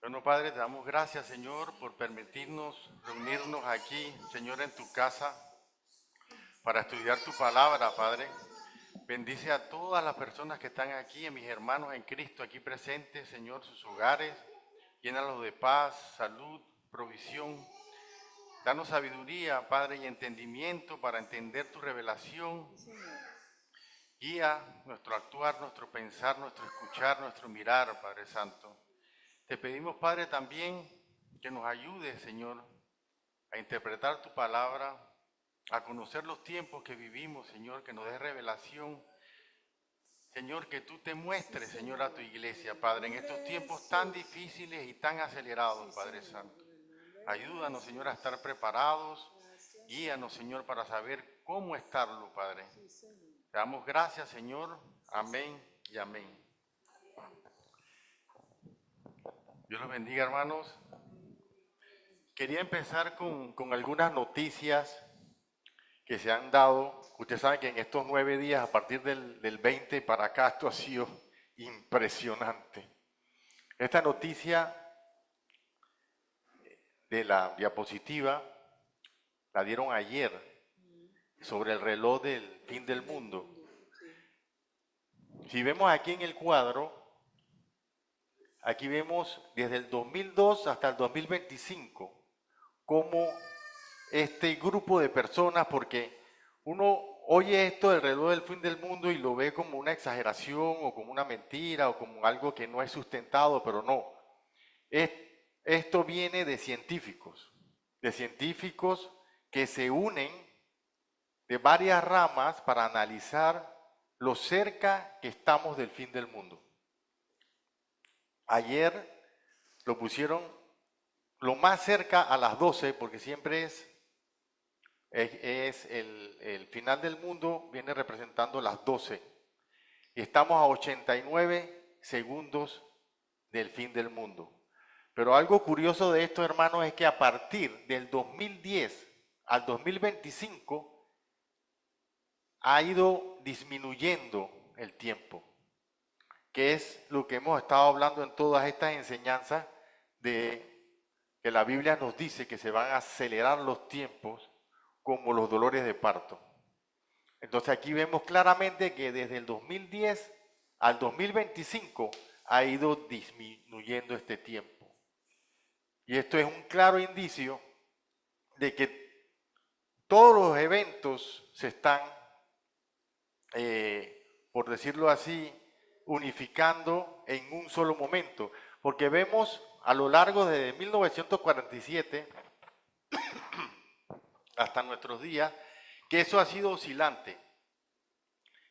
Bueno, Padre, te damos gracias, Señor, por permitirnos reunirnos aquí, Señor, en tu casa, para estudiar tu palabra, Padre. Bendice a todas las personas que están aquí, a mis hermanos en Cristo aquí presentes, Señor, sus hogares. Llénalos de paz, salud, provisión. Danos sabiduría, Padre, y entendimiento para entender tu revelación. Guía nuestro actuar, nuestro pensar, nuestro escuchar, nuestro mirar, Padre Santo. Te pedimos, Padre, también que nos ayudes, Señor, a interpretar tu palabra, a conocer los tiempos que vivimos, Señor, que nos des revelación. Señor, que tú te muestres, Señor, a tu iglesia, Padre, en estos tiempos tan difíciles y tan acelerados, Padre Santo. Ayúdanos, Señor, a estar preparados. Guíanos, Señor, para saber cómo estarlo, Padre. Te damos gracias, Señor. Amén y amén. Dios los bendiga, hermanos. Quería empezar con algunas noticias que se han dado. Ustedes saben que en estos 9 días, a partir del 20 para acá, esto ha sido impresionante. Esta noticia de la diapositiva la dieron ayer sobre el reloj del fin del mundo. Si vemos aquí en el cuadro, aquí vemos desde el 2002 hasta el 2025 cómo este grupo de personas, porque uno oye esto del reloj del fin del mundo y lo ve como una exageración o como una mentira o como algo que no es sustentado, pero no. Esto viene de científicos que se unen de varias ramas para analizar lo cerca que estamos del fin del mundo. Ayer lo pusieron lo más cerca a las 12, porque siempre es el final del mundo, viene representando las 12. Y estamos a 89 segundos del fin del mundo. Pero algo curioso de esto, hermanos, es que a partir del 2010 al 2025 ha ido disminuyendo el tiempo, que es lo que hemos estado hablando en todas estas enseñanzas de que la Biblia nos dice que se van a acelerar los tiempos como los dolores de parto. Entonces aquí vemos claramente que desde el 2010 al 2025 ha ido disminuyendo este tiempo. Y esto es un claro indicio de que todos los eventos se están, por decirlo así, unificando en un solo momento. Porque vemos a lo largo de 1947 hasta nuestros días que eso ha sido oscilante.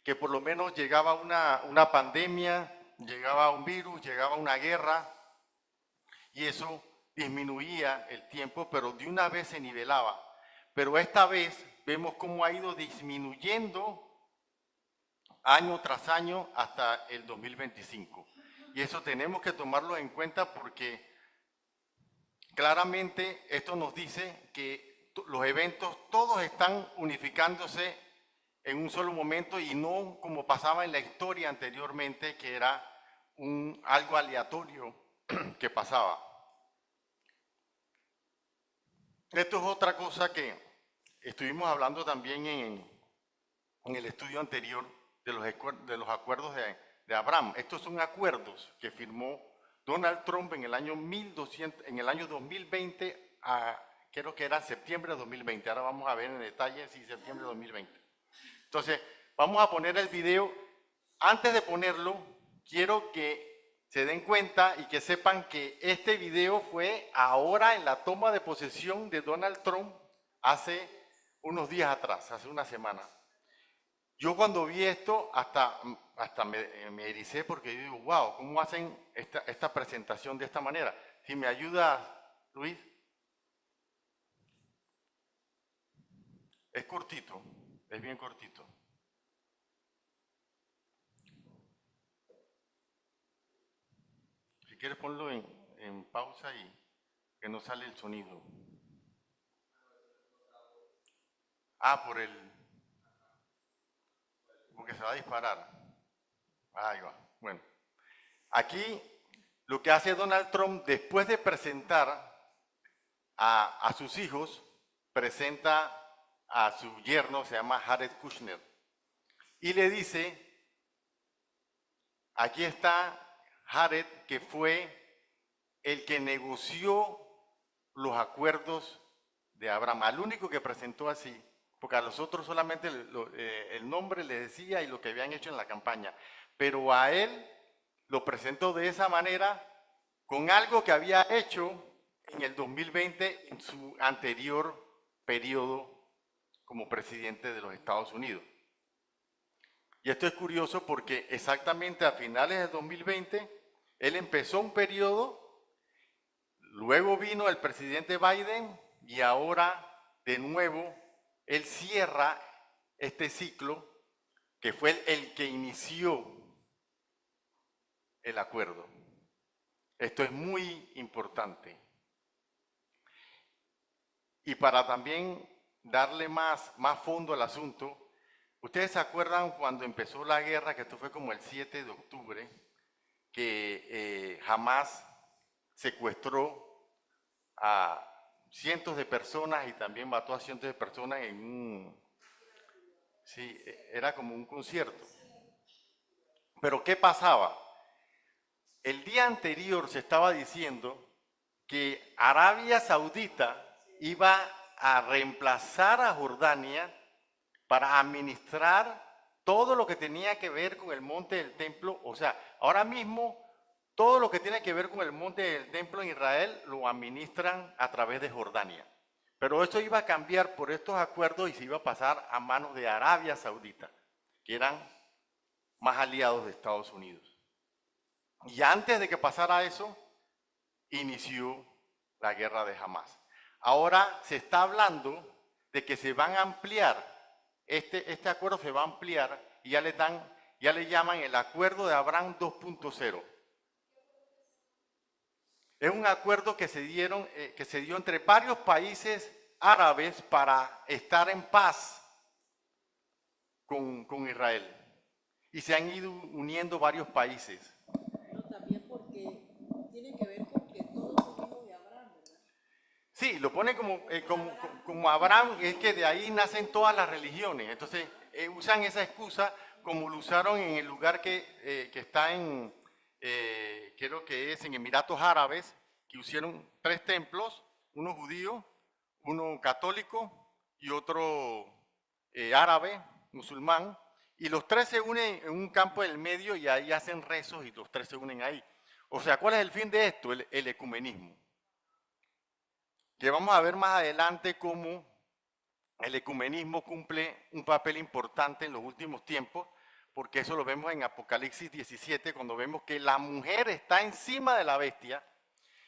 Que por lo menos llegaba una pandemia, llegaba un virus, llegaba una guerra, y eso disminuía el tiempo, pero de una vez se nivelaba. Pero esta vez vemos cómo ha ido disminuyendo año tras año hasta el 2025. Y eso tenemos que tomarlo en cuenta porque claramente esto nos dice que los eventos todos están unificándose en un solo momento y no como pasaba en la historia anteriormente, que era algo aleatorio que pasaba. Esto es otra cosa que estuvimos hablando también en el estudio anterior de los acuerdos de Abraham. Estos son acuerdos que firmó Donald Trump en el año 2020, creo que era septiembre de 2020. Ahora vamos a ver en detalle si septiembre de 2020. Entonces, vamos a poner el video. Antes de ponerlo, quiero que se den cuenta y que sepan que este video fue ahora en la toma de posesión de Donald Trump hace unos días atrás, hace una semana. Yo cuando vi esto hasta me ericé porque digo, wow, ¿cómo hacen esta presentación de esta manera? Si me ayuda, Luis. Es cortito, es bien cortito. Si quieres ponlo en pausa y que no sale el sonido. Porque se va a disparar. Ahí va. Bueno, aquí lo que hace Donald Trump después de presentar a sus hijos, presenta a su yerno, se llama Jared Kushner, y le dice, aquí está Jared, que fue el que negoció los acuerdos de Abraham, al único que presentó así, porque a los otros solamente el nombre le decía y lo que habían hecho en la campaña, pero a él lo presentó de esa manera con algo que había hecho en el 2020 en su anterior periodo como presidente de los Estados Unidos. Y esto es curioso porque exactamente a finales del 2020 él empezó un periodo, luego vino el presidente Biden y ahora de nuevo él cierra este ciclo que fue el que inició el acuerdo. Esto es muy importante. Y para también darle más fondo al asunto, ¿ustedes se acuerdan cuando empezó la guerra, que esto fue como el 7 de octubre, que Hamás secuestró a cientos de personas y también mató a cientos de personas en un... Sí, era como un concierto. Pero ¿qué pasaba? El día anterior se estaba diciendo que Arabia Saudita iba a reemplazar a Jordania para administrar todo lo que tenía que ver con el monte del templo. O sea, ahora mismo todo lo que tiene que ver con el monte del templo en Israel lo administran a través de Jordania. Pero esto iba a cambiar por estos acuerdos y se iba a pasar a manos de Arabia Saudita, que eran más aliados de Estados Unidos. Y antes de que pasara eso, inició la guerra de Hamás. Ahora se está hablando de que se van a ampliar, este acuerdo se va a ampliar y ya le llaman el Acuerdo de Abraham 2.0. Es un acuerdo que se dio entre varios países árabes para estar en paz con Israel. Y se han ido uniendo varios países. Pero también porque tiene que ver con que todos son hijos de Abraham, ¿verdad? Sí, lo pone como Abraham, es que de ahí nacen todas las religiones. Entonces, usan esa excusa como lo usaron en el lugar que está en, creo que es en Emiratos Árabes, que hicieron 3 templos, uno judío, uno católico y otro árabe, musulmán, y los 3 se unen en un campo en el medio y ahí hacen rezos y los 3 se unen ahí. O sea, ¿cuál es el fin de esto? El ecumenismo. Que vamos a ver más adelante cómo el ecumenismo cumple un papel importante en los últimos tiempos, porque eso lo vemos en Apocalipsis 17, cuando vemos que la mujer está encima de la bestia,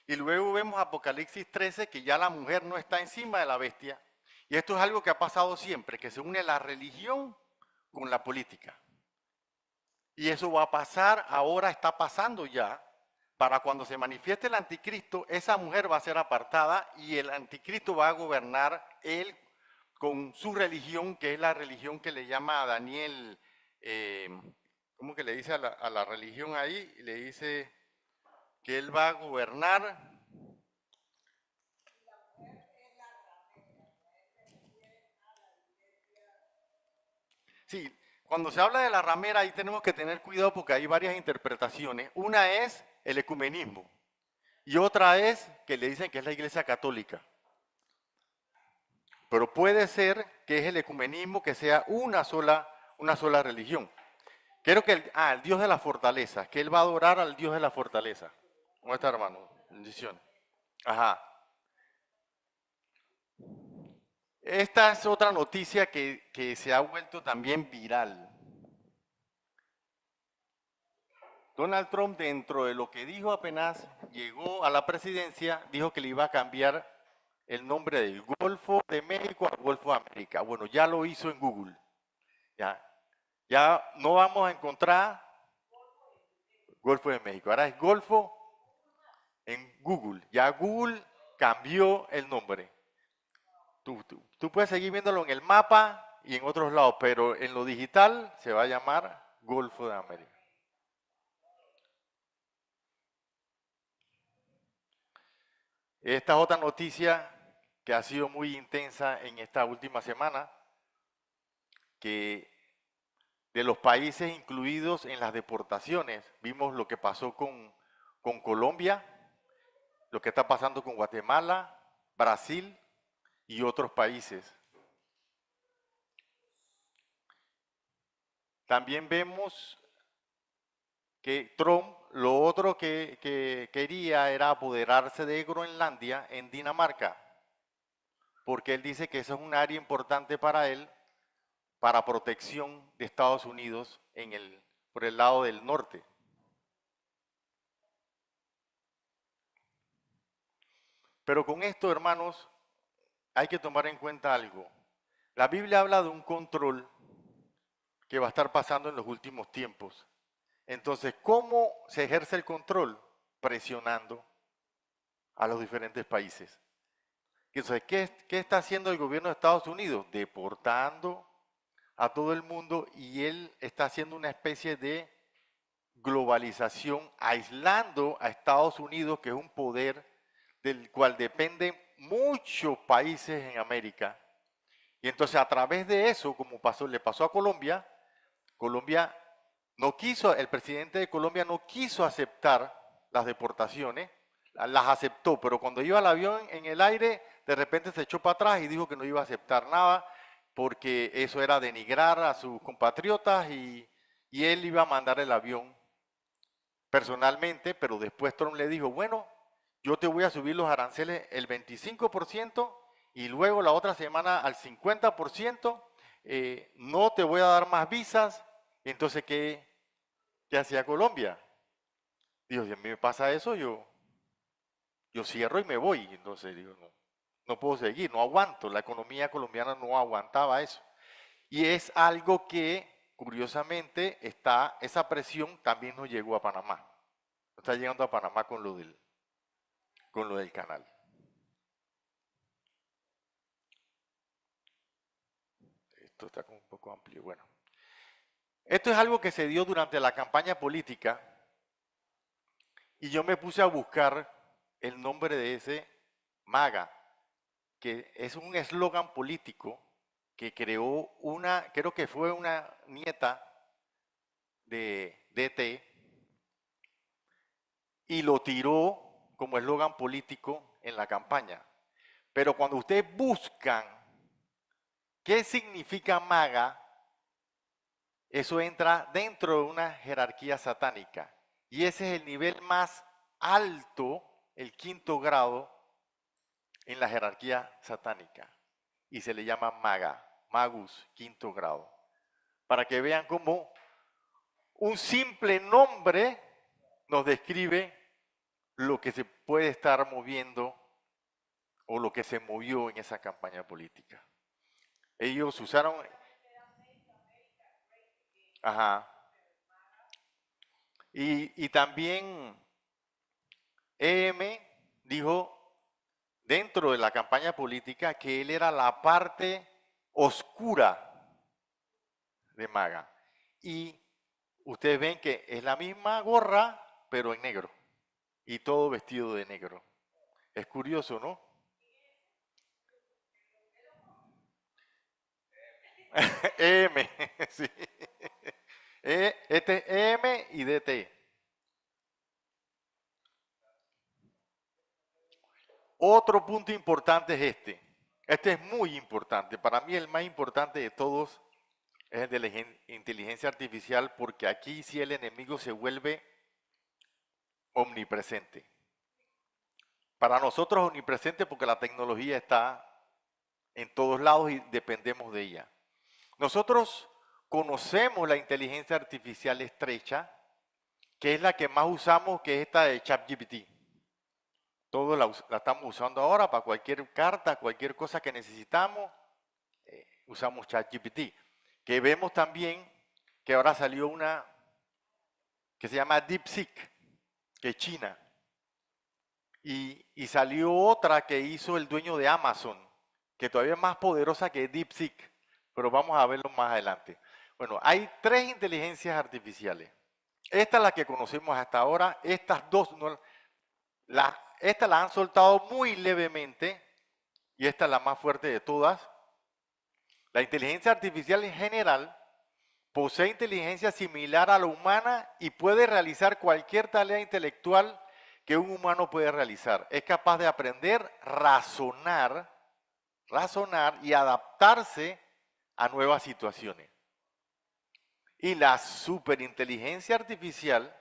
y luego vemos Apocalipsis 13, que ya la mujer no está encima de la bestia, y esto es algo que ha pasado siempre, que se une la religión con la política. Y eso va a pasar, ahora está pasando ya, para cuando se manifieste el anticristo, esa mujer va a ser apartada y el anticristo va a gobernar él con su religión, que es la religión que le llama a Daniel, ¿cómo que le dice a la religión ahí? Le dice que él va a gobernar. Sí, cuando se habla de la ramera ahí tenemos que tener cuidado porque hay varias interpretaciones. Una es el ecumenismo y otra es que le dicen que es la Iglesia Católica. Pero puede ser que es el ecumenismo que sea una sola religión. Creo que el Dios de la fortaleza, que él va a adorar al Dios de la fortaleza. ¿Cómo está, hermano? Bendiciones. Ajá. Esta es otra noticia que se ha vuelto también viral. Donald Trump, dentro de lo que dijo apenas llegó a la presidencia, dijo que le iba a cambiar el nombre del Golfo de México al Golfo de América. Bueno, ya lo hizo en Google. Ya no vamos a encontrar Golfo de México. Ahora es Golfo en Google. Ya Google cambió el nombre. Tú puedes seguir viéndolo en el mapa y en otros lados, pero en lo digital se va a llamar Golfo de América. Esta es otra noticia que ha sido muy intensa en esta última semana, que de los países incluidos en las deportaciones, vimos lo que pasó con Colombia, lo que está pasando con Guatemala, Brasil y otros países. También vemos que Trump lo otro que quería era apoderarse de Groenlandia en Dinamarca, porque él dice que eso es un área importante para él, para protección de Estados Unidos por el lado del norte. Pero con esto, hermanos, hay que tomar en cuenta algo. La Biblia habla de un control que va a estar pasando en los últimos tiempos. Entonces, ¿cómo se ejerce el control? Presionando a los diferentes países. Entonces, ¿qué está haciendo el gobierno de Estados Unidos? Deportando a todo el mundo, y él está haciendo una especie de globalización, aislando a Estados Unidos, que es un poder del cual dependen muchos países en América. Y entonces a través de eso, como le pasó a Colombia, Colombia no quiso, el presidente de Colombia no quiso aceptar las deportaciones, las aceptó, pero cuando iba al avión en el aire, de repente se echó para atrás y dijo que no iba a aceptar nada, porque eso era denigrar a sus compatriotas, y él iba a mandar el avión personalmente, pero después Trump le dijo, bueno, yo te voy a subir los aranceles el 25% y luego la otra semana al 50%, no te voy a dar más visas. Entonces, ¿qué hacía Colombia? Dijo, si a mí me pasa eso, yo cierro y me voy. Entonces, digo, no puedo seguir, no aguanto. La economía colombiana no aguantaba eso. Y es algo que, curiosamente, esa presión también nos llegó a Panamá. Está llegando a Panamá con lo del canal. Esto está como un poco amplio. Bueno, esto es algo que se dio durante la campaña política, y yo me puse a buscar el nombre de ese MAGA, que es un eslogan político que creó creo que fue una nieta de DT, y lo tiró como eslogan político en la campaña. Pero cuando ustedes buscan qué significa MAGA, eso entra dentro de una jerarquía satánica. Y ese es el nivel más alto, el 5º grado, en la jerarquía satánica. Y se le llama MAGA, Magus, 5º grado. Para que vean cómo un simple nombre nos describe lo que se puede estar moviendo o lo que se movió en esa campaña política. Ellos usaron... Ajá. Y también EM dijo dentro de la campaña política que él era la parte oscura de MAGA. Y ustedes ven que es la misma gorra, pero en negro. Y todo vestido de negro. Es curioso, ¿no? EM, sí. Este es EM y DT. Otro punto importante es este. Este es muy importante. Para mí el más importante de todos es el de la inteligencia artificial, porque aquí sí el enemigo se vuelve omnipresente. Para nosotros es omnipresente porque la tecnología está en todos lados y dependemos de ella. Nosotros conocemos la inteligencia artificial estrecha, que es la que más usamos, que es esta de ChatGPT. Todos la estamos usando ahora para cualquier carta, cualquier cosa que necesitamos, usamos ChatGPT. Que vemos también que ahora salió una que se llama DeepSeek, que es China. Y salió otra que hizo el dueño de Amazon, que todavía es más poderosa que DeepSeek, pero vamos a verlo más adelante. Bueno, hay 3 inteligencias artificiales. Esta es la que conocemos hasta ahora. Estas dos, esta la han soltado muy levemente, y esta es la más fuerte de todas. La inteligencia artificial en general posee inteligencia similar a la humana y puede realizar cualquier tarea intelectual que un humano puede realizar. Es capaz de aprender, razonar y adaptarse a nuevas situaciones. Y la superinteligencia artificial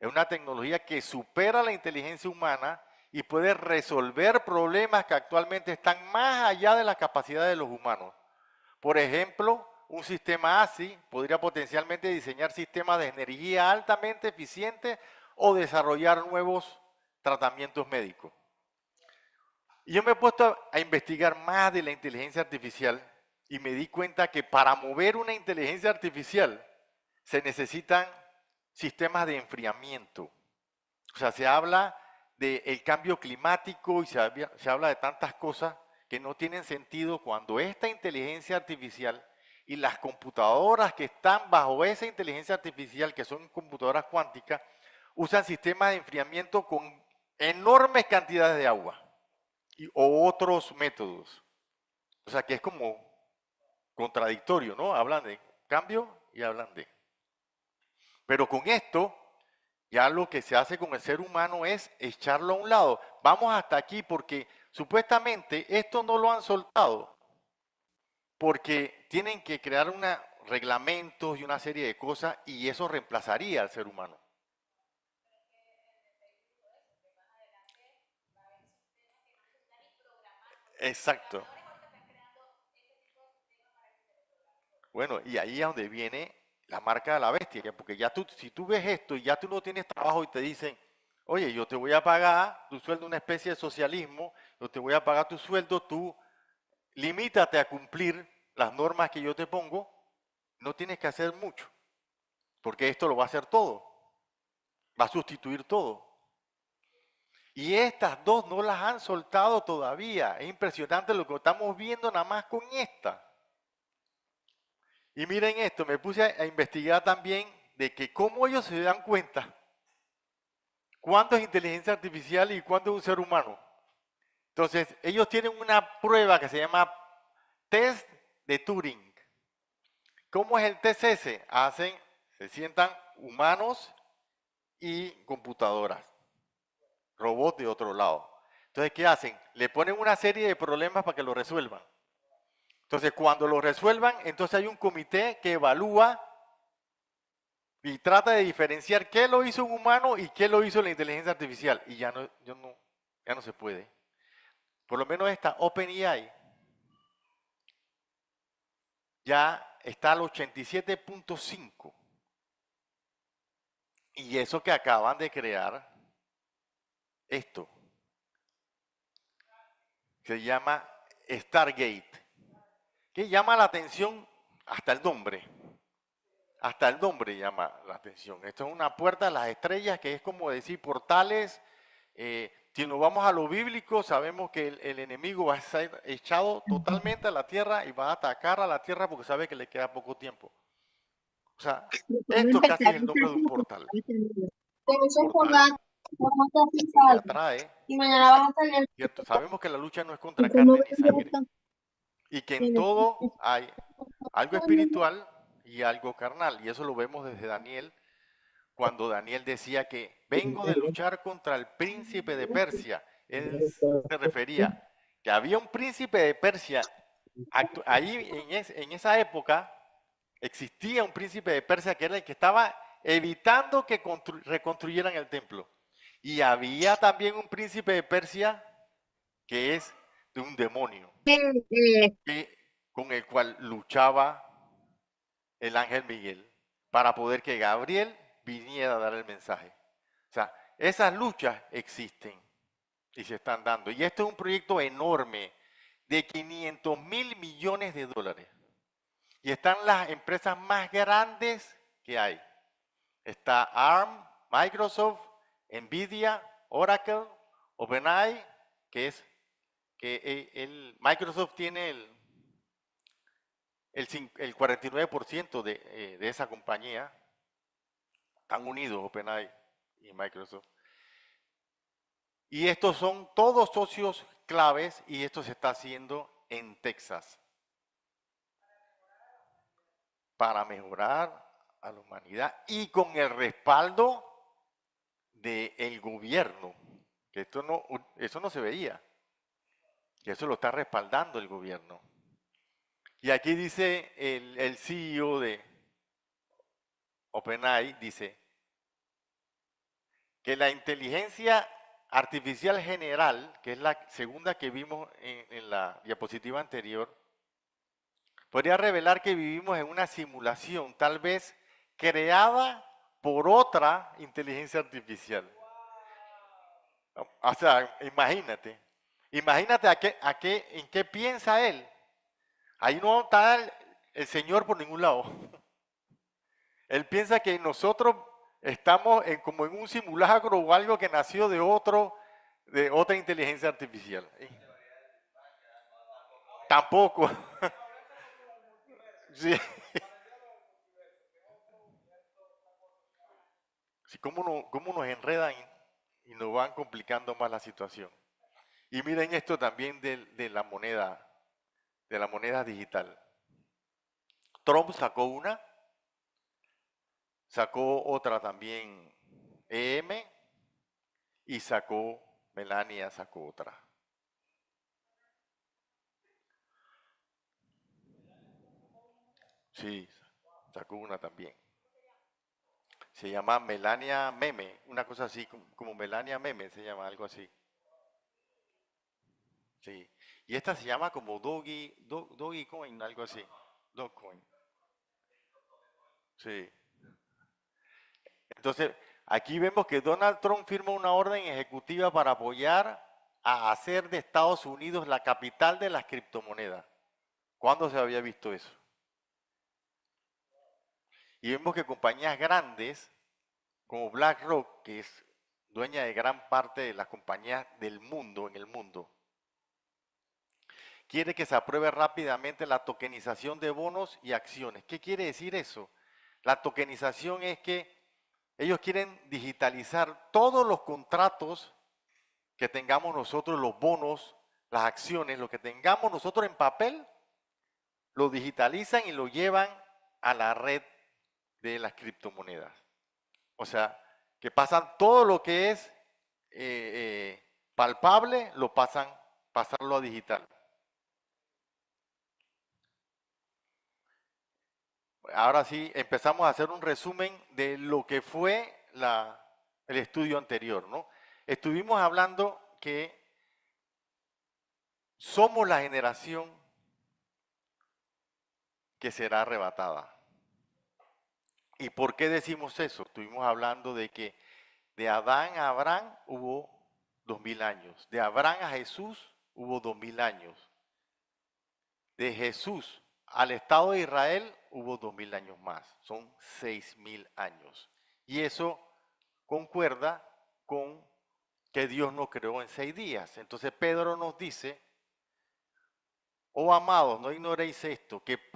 es una tecnología que supera la inteligencia humana y puede resolver problemas que actualmente están más allá de la capacidad de los humanos. Por ejemplo, un sistema ASI podría potencialmente diseñar sistemas de energía altamente eficientes o desarrollar nuevos tratamientos médicos. Y yo me he puesto a investigar más de la inteligencia artificial y me di cuenta que para mover una inteligencia artificial se necesitan sistemas de enfriamiento. O sea, se habla del cambio climático y se habla de tantas cosas que no tienen sentido cuando esta inteligencia artificial y las computadoras que están bajo esa inteligencia artificial, que son computadoras cuánticas, usan sistemas de enfriamiento con enormes cantidades de agua o otros métodos. O sea, que es como contradictorio, ¿no? Hablan de cambio y hablan de... Pero con esto, ya lo que se hace con el ser humano es echarlo a un lado. Vamos hasta aquí porque supuestamente esto no lo han soltado porque tienen que crear reglamentos y una serie de cosas y eso reemplazaría al ser humano. Exacto. Bueno, y ahí es donde viene la marca de la bestia, porque ya tú, si tú ves esto y ya tú no tienes trabajo y te dicen, oye, yo te voy a pagar tu sueldo, una especie de socialismo, yo te voy a pagar tu sueldo, tú limítate a cumplir las normas que yo te pongo, no tienes que hacer mucho, porque esto lo va a hacer todo, va a sustituir todo. Y estas dos no las han soltado todavía, es impresionante lo que estamos viendo nada más con esta. Y miren esto, me puse a investigar también de que cómo ellos se dan cuenta cuándo es inteligencia artificial y cuándo es un ser humano. Entonces, ellos tienen una prueba que se llama test de Turing. ¿Cómo es el test ese? Se sientan humanos y computadoras, robots de otro lado. Entonces, ¿qué hacen? Le ponen una serie de problemas para que lo resuelvan. Entonces, cuando lo resuelvan, entonces hay un comité que evalúa y trata de diferenciar qué lo hizo un humano y qué lo hizo la inteligencia artificial. Y ya no se puede. Por lo menos esta OpenAI ya está al 87.5. Y eso que acaban de crear, esto, se llama Stargate, que llama la atención hasta el nombre. Hasta el nombre llama la atención. Esto es una puerta a las estrellas que es como decir portales. Si nos vamos a lo bíblico, sabemos que el enemigo va a ser echado totalmente a la tierra y va a atacar a la tierra porque sabe que le queda poco tiempo. O sea, esto casi es el nombre de un portal. Portal que atrae, y mañana vas a salir. ¿cierto? Sabemos que la lucha no es contra carne ni sangre y que en todo hay algo espiritual y algo carnal. Y eso lo vemos desde Daniel, cuando Daniel decía que vengo de luchar contra el príncipe de Persia. Él se refería que había un príncipe de Persia. Ahí en esa época existía un príncipe de Persia que era el que estaba evitando que reconstruyeran el templo. Y había también un príncipe de Persia que es de un demonio, con el cual luchaba el ángel Miguel para poder que Gabriel viniera a dar el mensaje. O sea, esas luchas existen y se están dando. Y este es un proyecto enorme de 500.000 millones de dólares. Y están las empresas más grandes que hay. Está ARM, Microsoft, Nvidia, Oracle, OpenAI, que Microsoft tiene el 49% de esa compañía. Están unidos OpenAI y Microsoft. Y estos son todos socios claves y esto se está haciendo en Texas para mejorar a la humanidad y con el respaldo del gobierno, que eso no se veía, que eso lo está respaldando el gobierno. Y aquí dice el CEO de OpenAI, dice que la inteligencia artificial general, que es la segunda que vimos en la diapositiva anterior, podría revelar que vivimos en una simulación, tal vez creada por otra inteligencia artificial. O sea, imagínate en qué piensa él. Ahí no está el Señor por ningún lado. Él piensa que nosotros estamos como en un simulacro o algo que nació de otra inteligencia artificial. Tampoco. Sí. Sí, cómo nos enredan y nos van complicando más la situación. Y miren esto también de la moneda digital. Trump sacó otra también, EM, y Melania sacó otra. Sí, sacó una también. Se llama Melania Meme, una cosa así, como Melania Meme, se llama algo así. Sí. Y esta se llama como Doggy Coin, algo así. Dogcoin. Sí. Entonces, aquí vemos que Donald Trump firma una orden ejecutiva para apoyar a hacer de Estados Unidos la capital de las criptomonedas. ¿Cuándo se había visto eso? Y vemos que compañías grandes como BlackRock, que es dueña de gran parte de las compañías del mundo, en el mundo, quiere que se apruebe rápidamente la tokenización de bonos y acciones. ¿Qué quiere decir eso? La tokenización es que ellos quieren digitalizar todos los contratos que tengamos nosotros, los bonos, las acciones, lo que tengamos nosotros en papel, lo digitalizan y lo llevan a la red de las criptomonedas. O sea, que pasan todo lo que es palpable, pasarlo a digital. Ahora sí, empezamos a hacer un resumen de lo que fue el estudio anterior, ¿no? Estuvimos hablando que somos la generación que será arrebatada. ¿Y por qué decimos eso? Estuvimos hablando de que de Adán a Abraham hubo 2000 años, de Abraham a Jesús hubo 2000 años, de Jesús al Estado de Israel hubo 2000 años más, son 6000 años. Y eso concuerda con que Dios nos creó en 6 días. Entonces Pedro nos dice, oh amados, no ignoréis esto, que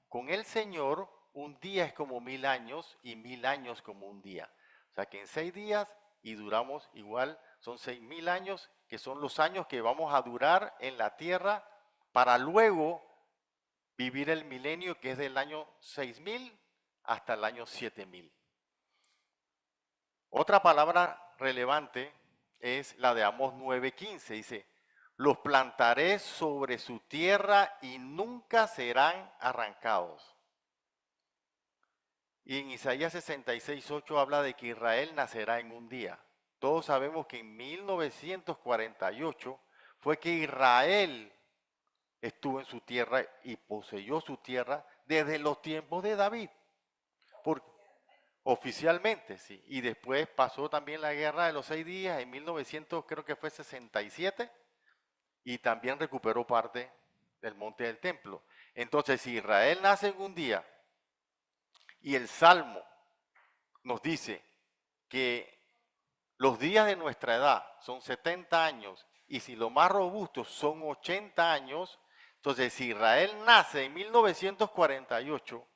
con el Señor un día es como 1000 años y 1000 años como un día. O sea que en 6 días y duramos igual, son 6000 años, que son los años que vamos a durar en la tierra para luego vivir el milenio, que es del año 6000 hasta el año 7000. Otra palabra relevante es la de Amós 9:15. Dice, los plantaré sobre su tierra y nunca serán arrancados. Y en Isaías 66:8 habla de que Israel nacerá en un día. Todos sabemos que en 1948 fue que Israel estuvo en su tierra y poseyó su tierra desde los tiempos de David. Oficialmente, sí. Y después pasó también la guerra de los 6 días en 1900, creo que fue 67, y también recuperó parte del monte del templo. Entonces, si Israel nace en un día y el Salmo nos dice que los días de nuestra edad son 70 años y si los más robustos son 80 años, entonces si Israel nace en 1948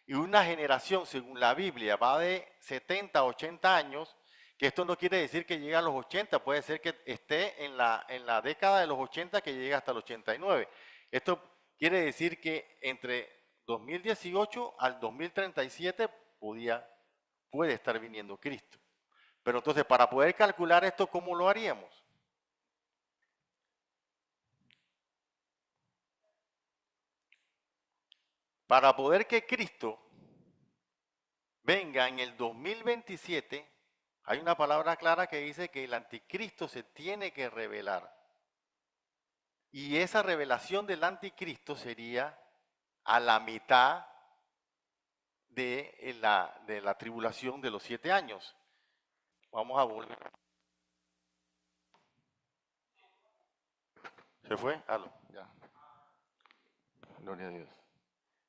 y una generación, según la Biblia, va de 70 a 80 años, Que esto no quiere decir que llegue a los 80, puede ser que esté en la década de los 80 que llegue hasta el 89. Esto quiere decir que entre 2018 al 2037 puede estar viniendo Cristo. Pero entonces, para poder calcular esto, ¿cómo lo haríamos? Para poder que Cristo venga en el 2027, hay una palabra clara que dice que el anticristo se tiene que revelar. Y esa revelación del anticristo sería a la mitad de la tribulación de los 7 años. Vamos a volver. ¿Se fue? Aló, ya. Gloria a Dios.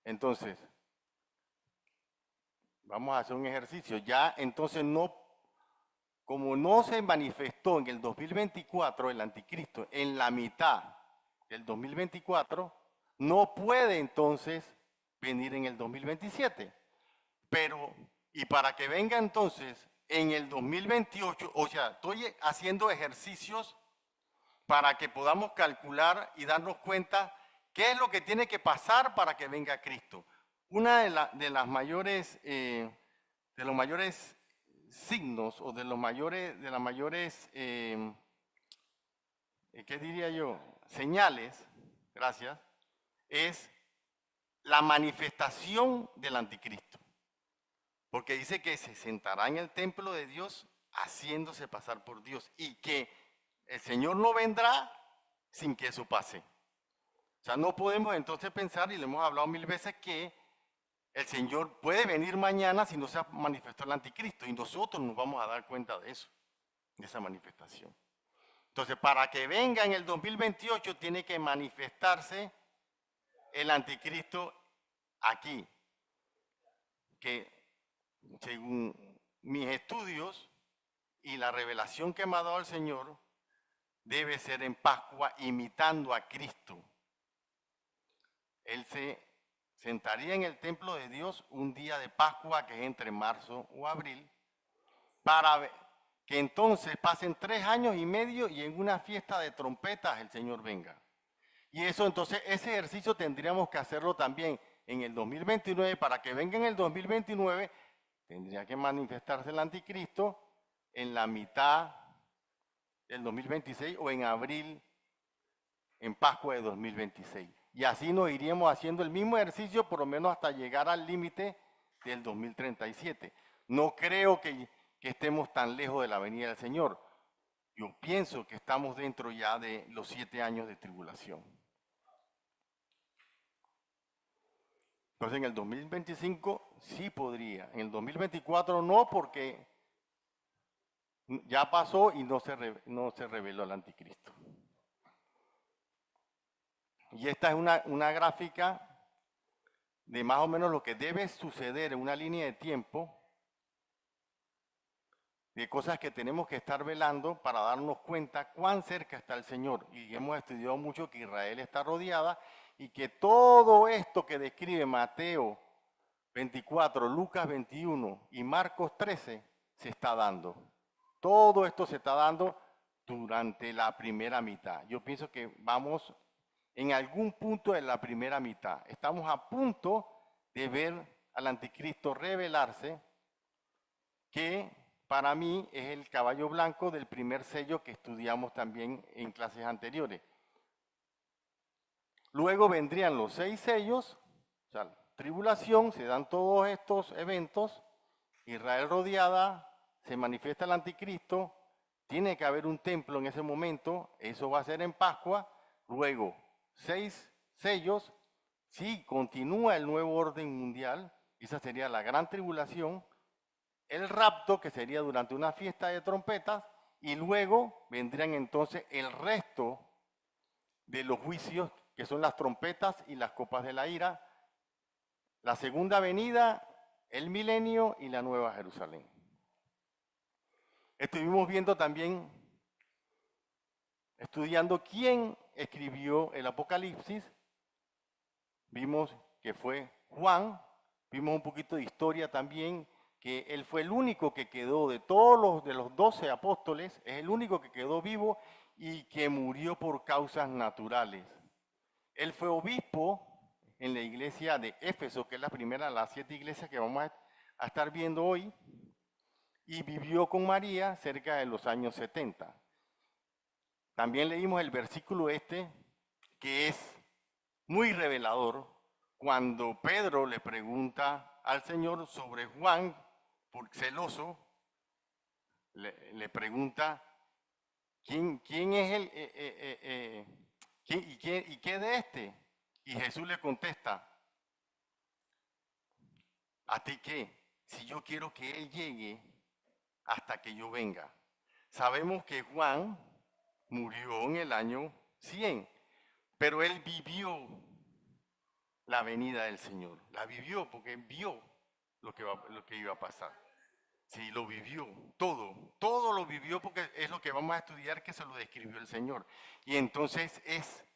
Entonces, vamos a hacer un ejercicio. Ya, entonces, como no se manifestó en el 2024 el anticristo en la mitad del 2024, no puede entonces venir en el 2027. Pero, y para que venga entonces en el 2028, o sea, estoy haciendo ejercicios para que podamos calcular y darnos cuenta qué es lo que tiene que pasar para que venga Cristo. Una de los mayores signos o de las mayores, ¿qué diría yo? Señales, gracias, es la manifestación del anticristo. Porque dice que se sentará en el templo de Dios haciéndose pasar por Dios y que el Señor no vendrá sin que eso pase. O sea, no podemos entonces pensar, y lo hemos hablado 1000 veces, que el Señor puede venir mañana si no se ha manifestado el anticristo y nosotros nos vamos a dar cuenta de eso, de esa manifestación. Entonces, para que venga en el 2028 tiene que manifestarse el anticristo aquí, que según mis estudios y la revelación que me ha dado el Señor, debe ser en Pascua imitando a Cristo. Él se sentaría en el templo de Dios un día de Pascua que es entre marzo o abril, para que entonces pasen 3 años y medio y en una fiesta de trompetas el Señor venga. Y eso entonces, ese ejercicio tendríamos que hacerlo también en el 2029, para que venga en el 2029, tendría que manifestarse el anticristo en la mitad del 2026 o en abril, en Pascua de 2026. Y así nos iríamos haciendo el mismo ejercicio por lo menos hasta llegar al límite del 2037. No creo que estemos tan lejos de la venida del Señor. Yo pienso que estamos dentro ya de los 7 años de tribulación. Entonces en el 2025 sí podría, en el 2024 no, porque ya pasó y no se reveló el anticristo. Y esta es una gráfica de más o menos lo que debe suceder en una línea de tiempo, de cosas que tenemos que estar velando para darnos cuenta cuán cerca está el Señor. Y hemos estudiado mucho que Israel está rodeada y que todo esto que describe Mateo 24, Lucas 21 y Marcos 13 se está dando. Todo esto se está dando durante la primera mitad. Yo pienso que vamos en algún punto de la primera mitad. Estamos a punto de ver al anticristo revelarse, que para mí es el caballo blanco del primer sello que estudiamos también en clases anteriores. Luego vendrían los 6 sellos, o sea, tribulación, se dan todos estos eventos, Israel rodeada, se manifiesta el anticristo, tiene que haber un templo en ese momento, eso va a ser en Pascua, luego 6 sellos, sí, continúa el nuevo orden mundial, esa sería la gran tribulación, el rapto, que sería durante una fiesta de trompetas, y luego vendrían entonces el resto de los juicios, que son las trompetas y las copas de la ira, la segunda venida, el milenio y la nueva Jerusalén. Estuvimos viendo también, estudiando quién escribió el Apocalipsis. Vimos que fue Juan, vimos un poquito de historia también que él fue el único que quedó de todos los 12 apóstoles, es el único que quedó vivo y que murió por causas naturales. Él fue obispo en la iglesia de Éfeso, que es la primera de las 7 iglesias que vamos a estar viendo hoy, y vivió con María cerca de los años 70. También leímos el versículo que es muy revelador, cuando Pedro le pregunta al Señor sobre Juan, por celoso, le pregunta, ¿quién es ¿y qué de este? Y Jesús le contesta, ¿a ti qué? Si yo quiero que él llegue hasta que yo venga. Sabemos que Juan murió en el año 100, pero él vivió la venida del Señor. La vivió porque vio lo que iba a pasar. Sí, lo vivió, todo lo vivió porque es lo que vamos a estudiar que se lo describió el Señor. Y entonces es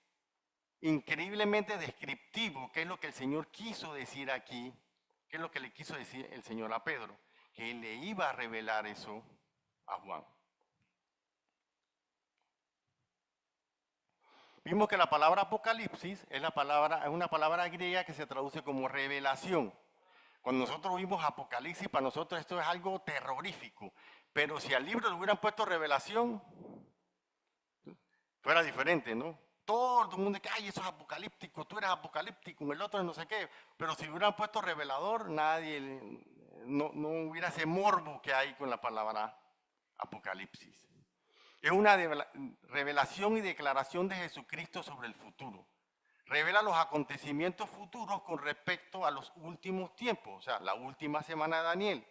increíblemente descriptivo qué es lo que el Señor quiso decir aquí, qué es lo que le quiso decir el Señor a Pedro, que él le iba a revelar eso a Juan. Vimos que la palabra apocalipsis es una palabra griega que se traduce como revelación. Cuando nosotros oímos apocalipsis, para nosotros esto es algo terrorífico. Pero si al libro le hubieran puesto revelación, fuera diferente, ¿no? Todo el mundo dice, ay, eso es apocalíptico, tú eres apocalíptico, el otro no sé qué. Pero si hubieran puesto revelador, no hubiera ese morbo que hay con la palabra apocalipsis. Es una revelación y declaración de Jesucristo sobre el futuro. Revela los acontecimientos futuros con respecto a los últimos tiempos, o sea, la última semana de Daniel,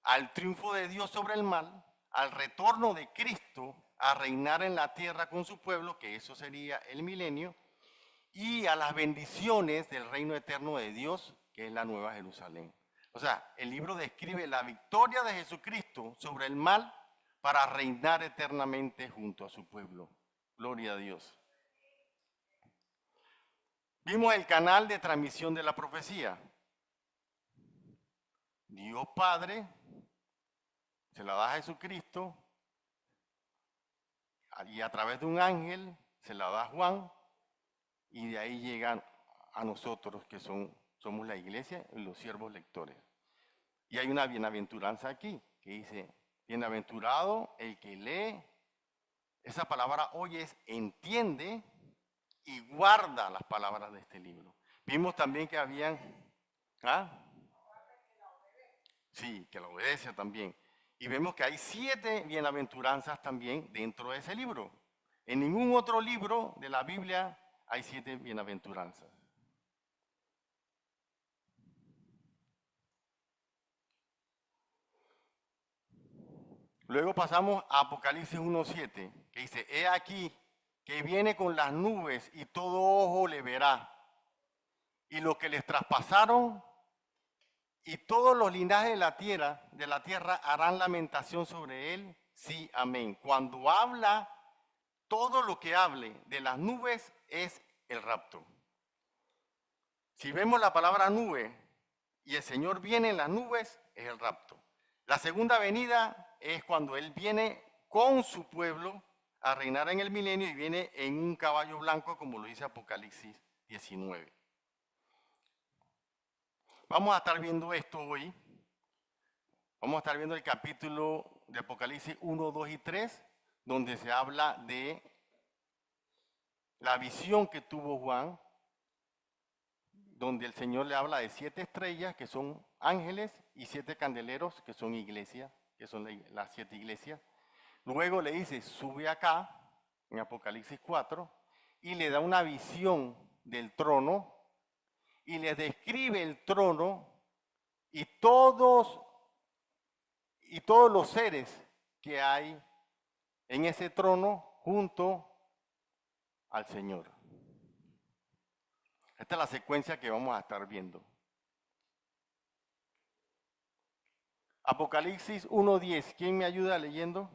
al triunfo de Dios sobre el mal, al retorno de Cristo a reinar en la tierra con su pueblo, que eso sería el milenio, y a las bendiciones del reino eterno de Dios, que es la Nueva Jerusalén. O sea, el libro describe la victoria de Jesucristo sobre el mal para reinar eternamente junto a su pueblo. Gloria a Dios. Vimos el canal de transmisión de la profecía. Dios Padre se la da a Jesucristo y a través de un ángel se la da a Juan y de ahí llegan a nosotros que somos la iglesia y los siervos lectores. Y hay una bienaventuranza aquí que dice, bienaventurado el que lee, esa palabra hoy es entiende y guarda las palabras de este libro. Vimos también que habían... Sí, que la obedece también. Y vemos que hay 7 bienaventuranzas también dentro de ese libro. En ningún otro libro de la Biblia hay 7 bienaventuranzas. Luego pasamos a Apocalipsis 1:7, que dice, he aquí que viene con las nubes y todo ojo le verá. Y los que les traspasaron y todos los linajes de la tierra harán lamentación sobre él. Sí, amén. Cuando habla, todo lo que hable de las nubes es el rapto. Si vemos la palabra nube y el Señor viene en las nubes, es el rapto. La segunda venida es cuando Él viene con su pueblo a reinar en el milenio y viene en un caballo blanco, como lo dice Apocalipsis 19. Vamos a estar viendo esto hoy. Vamos a estar viendo el capítulo de Apocalipsis 1, 2 y 3, donde se habla de la visión que tuvo Juan, donde el Señor le habla de 7 estrellas, que son ángeles, y 7 candeleros, que son iglesias, que son las 7 iglesias. Luego le dice, sube acá, en Apocalipsis 4, y le da una visión del trono, y le describe el trono, y todos los seres que hay en ese trono junto al Señor. Esta es la secuencia que vamos a estar viendo. Apocalipsis 1:10. ¿Quién me ayuda leyendo?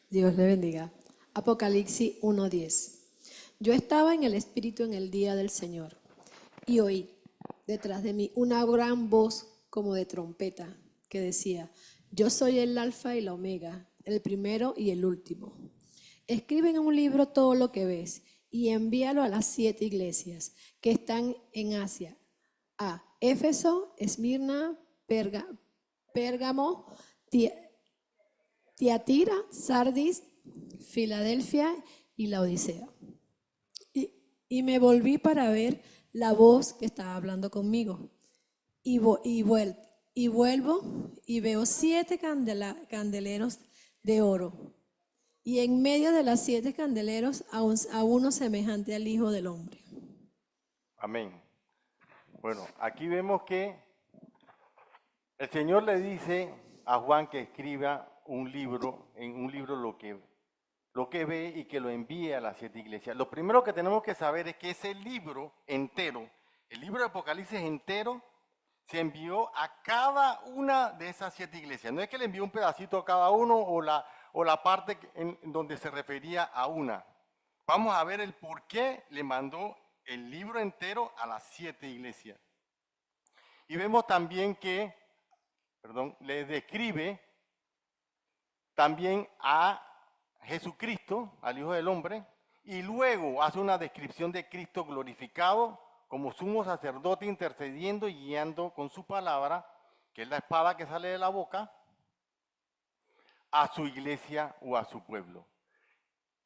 Dios le bendiga. Apocalipsis 1:10. Yo estaba en el Espíritu en el día del Señor y oí detrás de mí una gran voz como de trompeta que decía: yo soy el Alfa y la Omega, el primero y el último. Escribe en un libro todo lo que ves y envíalo a las 7 iglesias que están en Asia: a Éfeso, Esmirna, Pérgamo, Tiatira, Sardis, Filadelfia y Laodicea. Y me volví para ver la voz que estaba hablando conmigo. Y vuelvo y veo 7 candeleros de oro. Y en medio de las 7 candeleros a uno semejante al Hijo del Hombre. Amén. Bueno, aquí vemos que el Señor le dice a Juan que escriba un libro, en un libro lo que ve y que lo envíe a las 7 iglesias. Lo primero que tenemos que saber es que ese libro entero, el libro de Apocalipsis entero, se envió a cada una de esas 7 iglesias. No es que le envió un pedacito a cada uno o la parte en donde se refería a una. Vamos a ver el por qué le mandó el libro entero a las 7 iglesias. Y vemos también que, le describe también a Jesucristo, al Hijo del Hombre, y luego hace una descripción de Cristo glorificado como sumo sacerdote, intercediendo y guiando con su palabra, que es la espada que sale de la boca, a su iglesia o a su pueblo.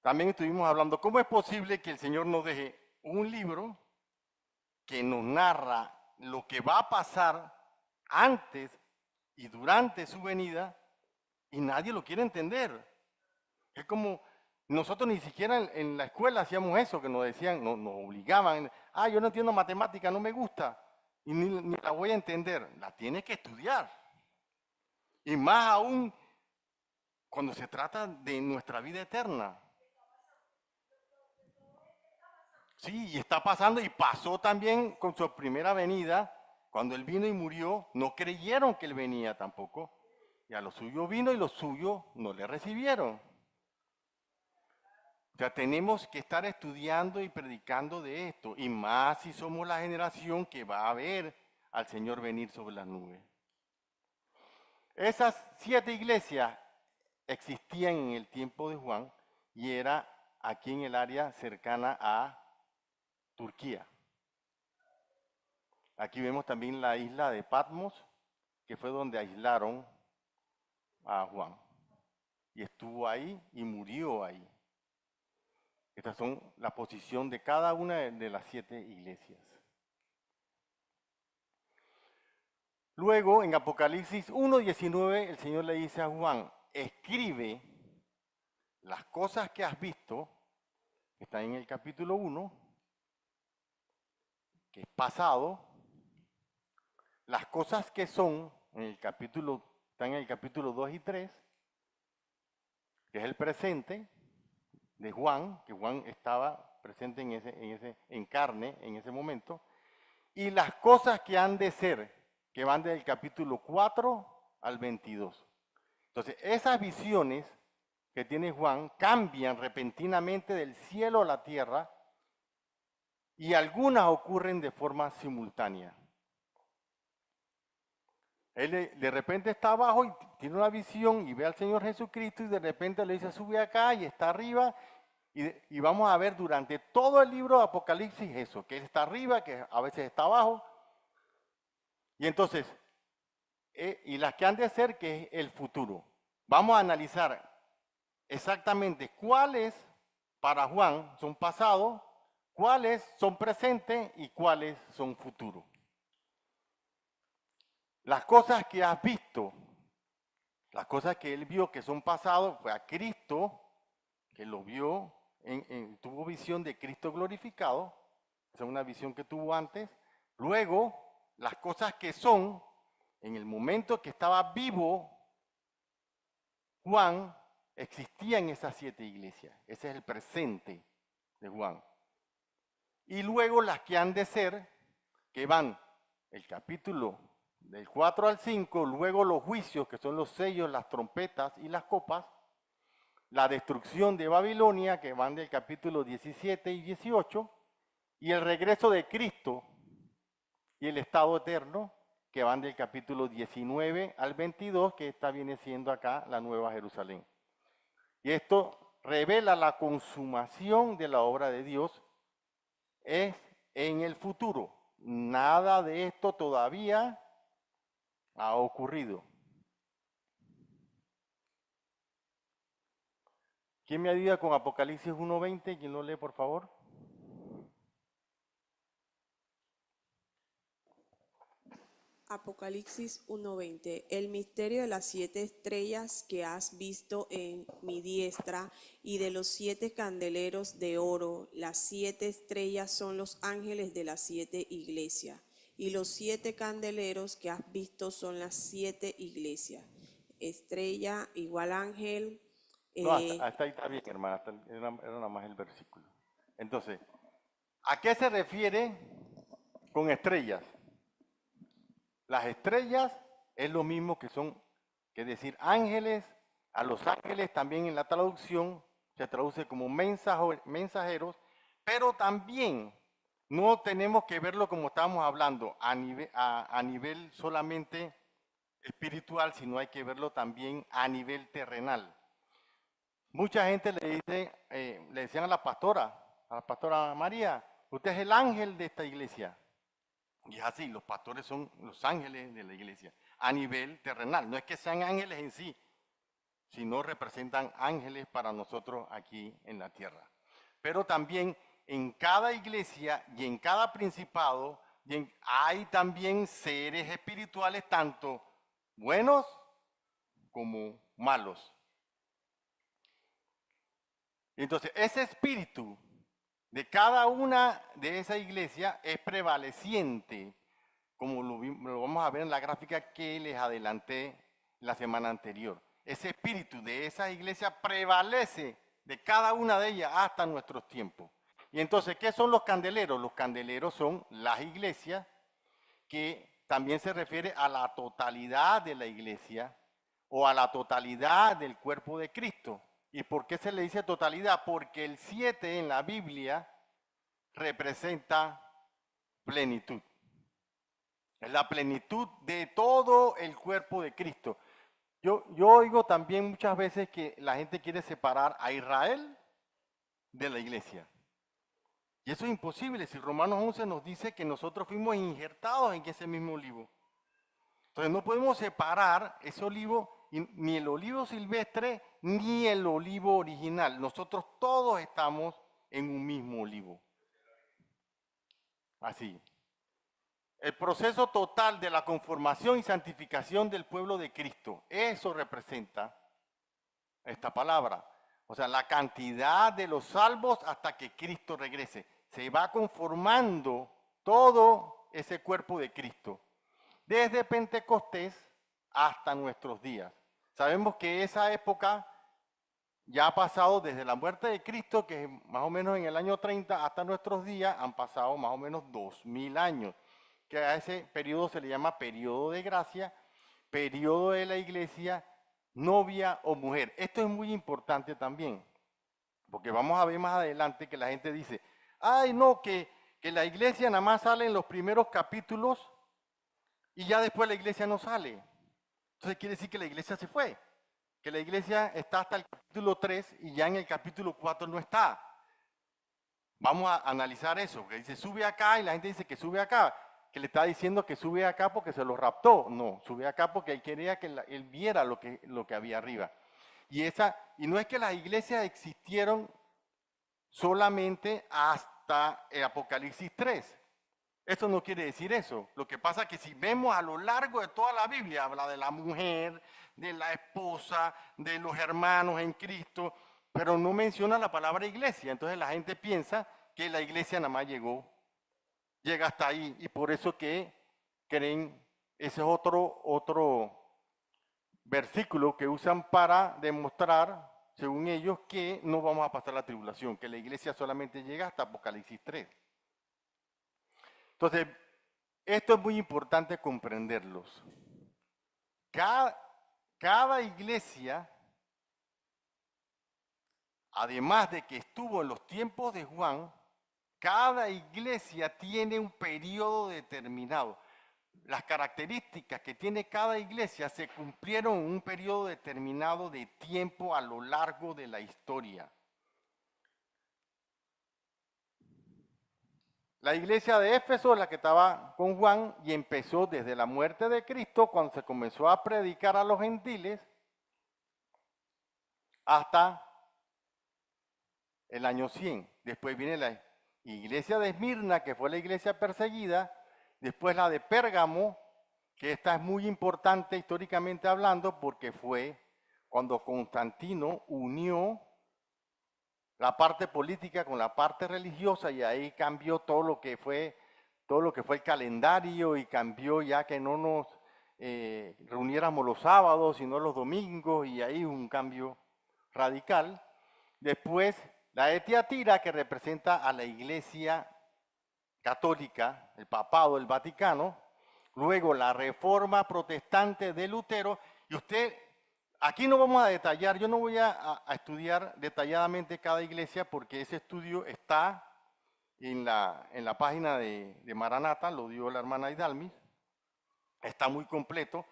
También estuvimos hablando, ¿cómo es posible que el Señor nos deje un libro que nos narra lo que va a pasar antes y durante su venida y nadie lo quiere entender? Es como nosotros ni siquiera en la escuela hacíamos eso, que nos decían, nos obligaban, yo no entiendo matemática, no me gusta, y ni la voy a entender. La tienes que estudiar. Y más aún cuando se trata de nuestra vida eterna. Sí, y está pasando, y pasó también con su primera venida, cuando Él vino y murió, no creyeron que Él venía tampoco, y a lo suyo vino y los suyos no le recibieron. O sea, tenemos que estar estudiando y predicando de esto, y más si somos la generación que va a ver al Señor venir sobre las nubes. Esas 7 iglesias existían en el tiempo de Juan y era aquí en el área cercana a Turquía. Aquí vemos también la isla de Patmos, que fue donde aislaron a Juan. Y estuvo ahí y murió ahí. Estas son la posición de cada una de las 7 iglesias. Luego, en Apocalipsis 1:19, el Señor le dice a Juan: escribe las cosas que has visto, que están en el capítulo 1, que es pasado, las cosas que son, están en el capítulo 2 y 3, que es el presente de Juan, que Juan estaba presente en carne en ese momento, y las cosas que han de ser, que van del capítulo 4 al 22. Entonces, esas visiones que tiene Juan cambian repentinamente del cielo a la tierra y algunas ocurren de forma simultánea. Él de repente está abajo y tiene una visión y ve al Señor Jesucristo y de repente le dice: sube acá, y está arriba. Y vamos a ver durante todo el libro de Apocalipsis eso, que Él está arriba, que a veces está abajo. Y entonces, y las que han de ser, que es el futuro. Vamos a analizar exactamente cuáles para Juan son pasados, cuáles son presentes y cuáles son futuros. Las cosas que has visto, las cosas que él vio que son pasados, fue a Cristo, que lo vio, tuvo visión de Cristo glorificado, esa es una visión que tuvo antes. Luego, las cosas que son, en el momento que estaba vivo Juan, existían esas 7 iglesias. Ese es el presente de Juan. Y luego las que han de ser, que van el capítulo del 4 al 5, luego los juicios, que son los sellos, las trompetas y las copas, la destrucción de Babilonia, que van del capítulo 17 y 18, y el regreso de Cristo y el estado eterno, que van del capítulo 19 al 22, que esta viene siendo acá la Nueva Jerusalén. Y esto revela la consumación de la obra de Dios es en el futuro. Nada de esto todavía ha ocurrido. ¿Quién me ayuda con Apocalipsis 1:20? ¿Quién lo lee, por favor? Apocalipsis 1:20. El misterio de las 7 estrellas que has visto en mi diestra y de los 7 candeleros de oro. Las 7 estrellas son los ángeles de las 7 iglesias. Y los 7 candeleros que has visto son las 7 iglesias. Estrella igual ángel. No, hasta ahí está bien, hermana. Era nada más el versículo. Entonces, ¿a qué se refiere con estrellas? Las estrellas es lo mismo que decir ángeles. A los ángeles también en la traducción se traduce como mensajeros, pero también no tenemos que verlo como estábamos hablando a nivel solamente espiritual, sino hay que verlo también a nivel terrenal. Mucha gente le decían a la pastora María, usted es el ángel de esta iglesia. Y es así, los pastores son los ángeles de la iglesia, a nivel terrenal. No es que sean ángeles en sí, sino representan ángeles para nosotros aquí en la tierra. Pero también en cada iglesia y en cada principado hay también seres espirituales, tanto buenos como malos. Entonces, ese espíritu de cada una de esas iglesias es prevaleciente, como lo vamos a ver en la gráfica que les adelanté la semana anterior. Ese espíritu de esa iglesia prevalece de cada una de ellas hasta nuestros tiempos. Y entonces, ¿qué son los candeleros? Los candeleros son las iglesias, que también se refiere a la totalidad de la iglesia o a la totalidad del cuerpo de Cristo. ¿Y por qué se le dice totalidad? Porque el 7 en la Biblia representa plenitud. Es la plenitud de todo el cuerpo de Cristo. Yo oigo también muchas veces que la gente quiere separar a Israel de la iglesia. Y eso es imposible si Romanos 11 nos dice que nosotros fuimos injertados en ese mismo olivo. Entonces no podemos separar ese olivo, ni el olivo silvestre, ni el olivo original. Nosotros todos estamos en un mismo olivo. Así. El proceso total de la conformación y santificación del pueblo de Cristo, eso representa esta palabra. O sea, la cantidad de los salvos hasta que Cristo regrese. Se va conformando todo ese cuerpo de Cristo. Desde Pentecostés hasta nuestros días. Sabemos que esa época ya ha pasado desde la muerte de Cristo, que es más o menos en el año 30, hasta nuestros días, han pasado más o menos 2000 años. Que a ese periodo se le llama periodo de gracia, periodo de la iglesia, novia o mujer. Esto es muy importante también, porque vamos a ver más adelante que la gente dice, ay no, que la iglesia nada más sale en los primeros capítulos y ya después la iglesia no sale. Entonces quiere decir que la iglesia se fue, que la iglesia está hasta el capítulo 3 y ya en el capítulo 4 no está. Vamos a analizar eso, porque dice sube acá y la gente dice que sube acá, que le está diciendo que sube acá porque se lo raptó. No, sube acá porque él quería que él viera lo que había arriba. Y no es que las iglesias existieron solamente hasta el Apocalipsis 3. Eso no quiere decir eso. Lo que pasa es que si vemos a lo largo de toda la Biblia, habla de la mujer, de la esposa, de los hermanos en Cristo, pero no menciona la palabra iglesia. Entonces la gente piensa que la iglesia nada más llega hasta ahí. Y por eso que creen, ese es otro versículo que usan para demostrar, según ellos, que no vamos a pasar la tribulación, que la iglesia solamente llega hasta Apocalipsis 3. Entonces, esto es muy importante comprenderlos. Cada iglesia además de que estuvo en los tiempos de Juan, cada iglesia tiene un periodo determinado. Las características que tiene cada iglesia se cumplieron en un periodo determinado de tiempo a lo largo de la historia. La iglesia de Éfeso, la que estaba con Juan, y empezó desde la muerte de Cristo, cuando se comenzó a predicar a los gentiles, hasta el año 100. Después viene la iglesia de Esmirna, que fue la iglesia perseguida. Después la de Pérgamo, que esta es muy importante históricamente hablando, porque fue cuando Constantino unió la parte política con la parte religiosa, y ahí cambió todo lo que fue el calendario, y cambió ya que no nos reuniéramos los sábados, sino los domingos, y ahí un cambio radical. Después la de Tiatira, que representa a la iglesia católica, el papado, el Vaticano. Luego la reforma protestante de Lutero. Y usted, aquí no vamos a detallar, yo no voy a estudiar detalladamente cada iglesia, porque ese estudio está en la página de Maranata, lo dio la hermana Idalmis, está muy completo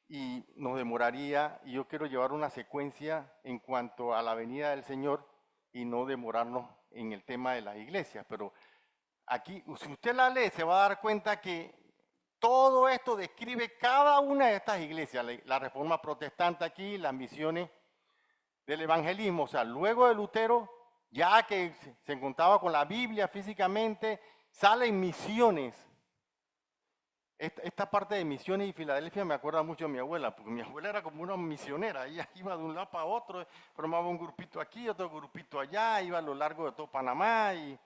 y nos demoraría, y yo quiero llevar una secuencia en cuanto a la venida del Señor y no demorarnos en el tema de las iglesias, pero aquí, si usted la lee, se va a dar cuenta que todo esto describe cada una de estas iglesias, la reforma protestante aquí, las misiones del evangelismo. O sea, luego de Lutero, ya que se encontraba con la Biblia físicamente, salen misiones. Esta parte de misiones y Filadelfia me acuerda mucho de mi abuela, porque mi abuela era como una misionera. Ella iba de un lado para otro, formaba un grupito aquí, otro grupito allá, iba a lo largo de todo Panamá. Y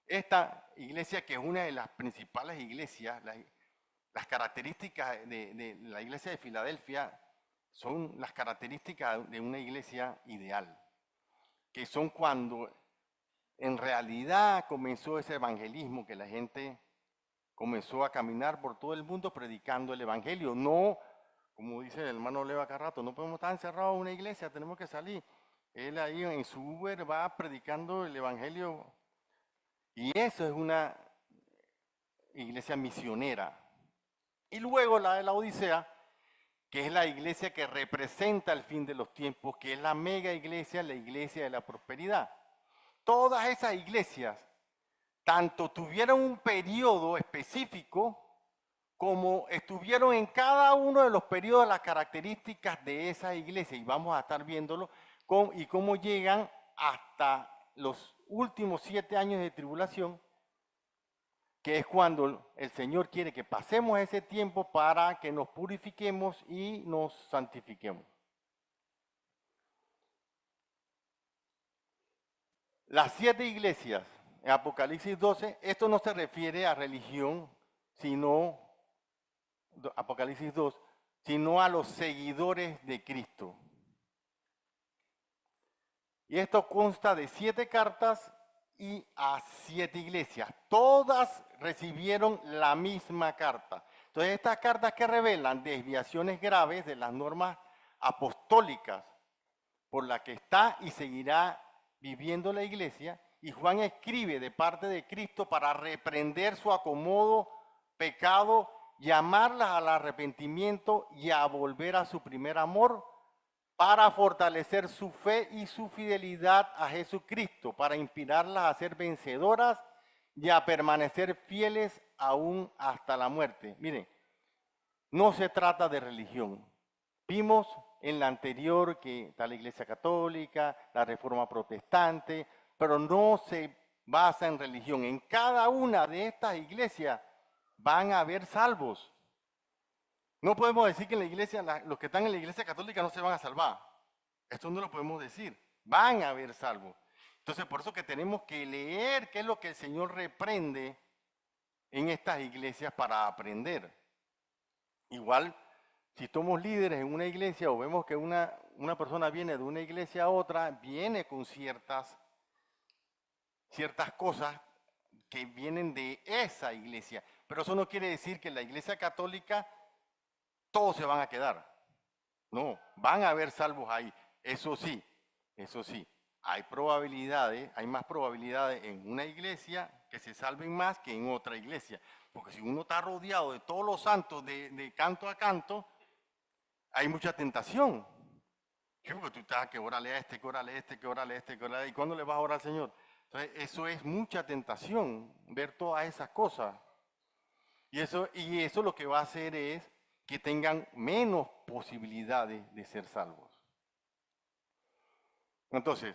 esta iglesia, que es una de las principales iglesias, las características de la iglesia de Filadelfia son las características de una iglesia ideal, que son cuando en realidad comenzó ese evangelismo, que la gente comenzó a caminar por todo el mundo predicando el evangelio. No, como dice el hermano Leva Carrato, no podemos estar encerrados en una iglesia, tenemos que salir. Él ahí en su Uber va predicando el evangelio, y eso es una iglesia misionera. Y luego la de la Odisea, que es la iglesia que representa el fin de los tiempos, que es la mega iglesia, la iglesia de la prosperidad. Todas esas iglesias, tanto tuvieron un periodo específico, como estuvieron en cada uno de los periodos las características de esa iglesia, y vamos a estar viéndolo, y cómo llegan hasta los últimos 7 años de tribulación, que es cuando el Señor quiere que pasemos ese tiempo para que nos purifiquemos y nos santifiquemos. Las 7 iglesias en Apocalipsis 12, esto no se refiere a religión, sino, Apocalipsis 2, sino a los seguidores de Cristo. Y esto consta de 7 cartas y a 7 iglesias. Todas recibieron la misma carta. Entonces, estas cartas que revelan desviaciones graves de las normas apostólicas por las que está y seguirá viviendo la iglesia, y Juan escribe de parte de Cristo para reprender su acomodo, pecado, llamarlas al arrepentimiento y a volver a su primer amor, para fortalecer su fe y su fidelidad a Jesucristo, para inspirarlas a ser vencedoras y a permanecer fieles aún hasta la muerte. Miren, no se trata de religión. Vimos en la anterior que está la Iglesia Católica, la Reforma Protestante, pero no se basa en religión. En cada una de estas iglesias van a haber salvos. No podemos decir que en la iglesia, los que están en la Iglesia Católica no se van a salvar. Esto no lo podemos decir. Van a haber salvos. Entonces, por eso que tenemos que leer qué es lo que el Señor reprende en estas iglesias para aprender. Igual, si somos líderes en una iglesia o vemos que una persona viene de una iglesia a otra, viene con ciertas cosas que vienen de esa iglesia. Pero eso no quiere decir que en la Iglesia Católica todos se van a quedar. No, van a haber salvos ahí. Eso sí, hay probabilidades, hay más probabilidades en una iglesia que se salven más que en otra iglesia. Porque si uno está rodeado de todos los santos de canto a canto, hay mucha tentación. ¿Qué? Porque tú estás que órale a este, que órale a este, que órale a este, que órale a este. ¿Y cuándo le vas a orar al Señor? Entonces, eso es mucha tentación, ver todas esas cosas. Y eso lo que va a hacer es que tengan menos posibilidades de ser salvos. Entonces,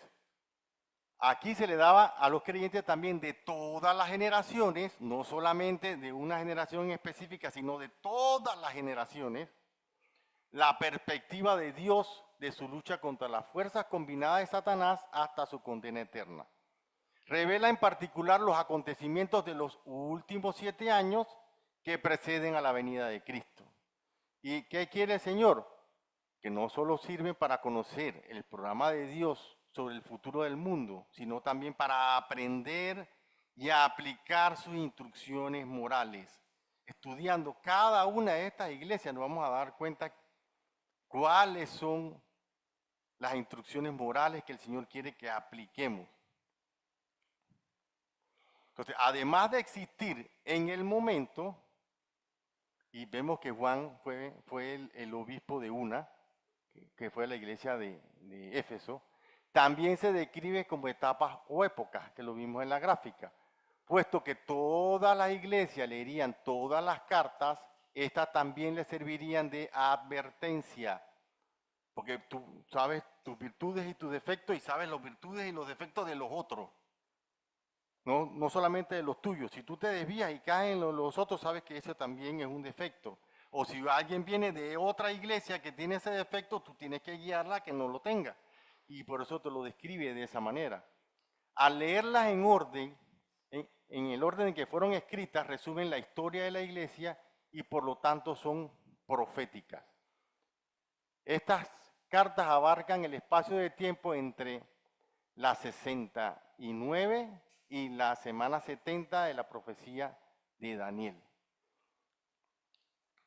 aquí se le daba a los creyentes también de todas las generaciones, no solamente de una generación específica, sino de todas las generaciones, la perspectiva de Dios de su lucha contra las fuerzas combinadas de Satanás hasta su condena eterna. Revela en particular los acontecimientos de los últimos 7 años que preceden a la venida de Cristo. ¿Y qué quiere el Señor? Que no solo sirven para conocer el programa de Dios sobre el futuro del mundo, sino también para aprender y aplicar sus instrucciones morales. Estudiando cada una de estas iglesias nos vamos a dar cuenta cuáles son las instrucciones morales que el Señor quiere que apliquemos. Entonces, además de existir en el momento, y vemos que Juan fue el obispo de una, que fue la iglesia de Éfeso, también se describe como etapas o épocas, que lo vimos en la gráfica, puesto que todas las iglesias leerían todas las cartas, estas también les servirían de advertencia, porque tú sabes tus virtudes y tus defectos y sabes las virtudes y los defectos de los otros. No solamente de los tuyos. Si tú te desvías y caen los otros, sabes que eso también es un defecto. O si alguien viene de otra iglesia que tiene ese defecto, tú tienes que guiarla a que no lo tenga. Y por eso te lo describe de esa manera. Al leerlas en orden, en el orden en que fueron escritas, resumen la historia de la iglesia y por lo tanto son proféticas. Estas cartas abarcan el espacio de tiempo entre las 69 y la semana 70 de la profecía de Daniel.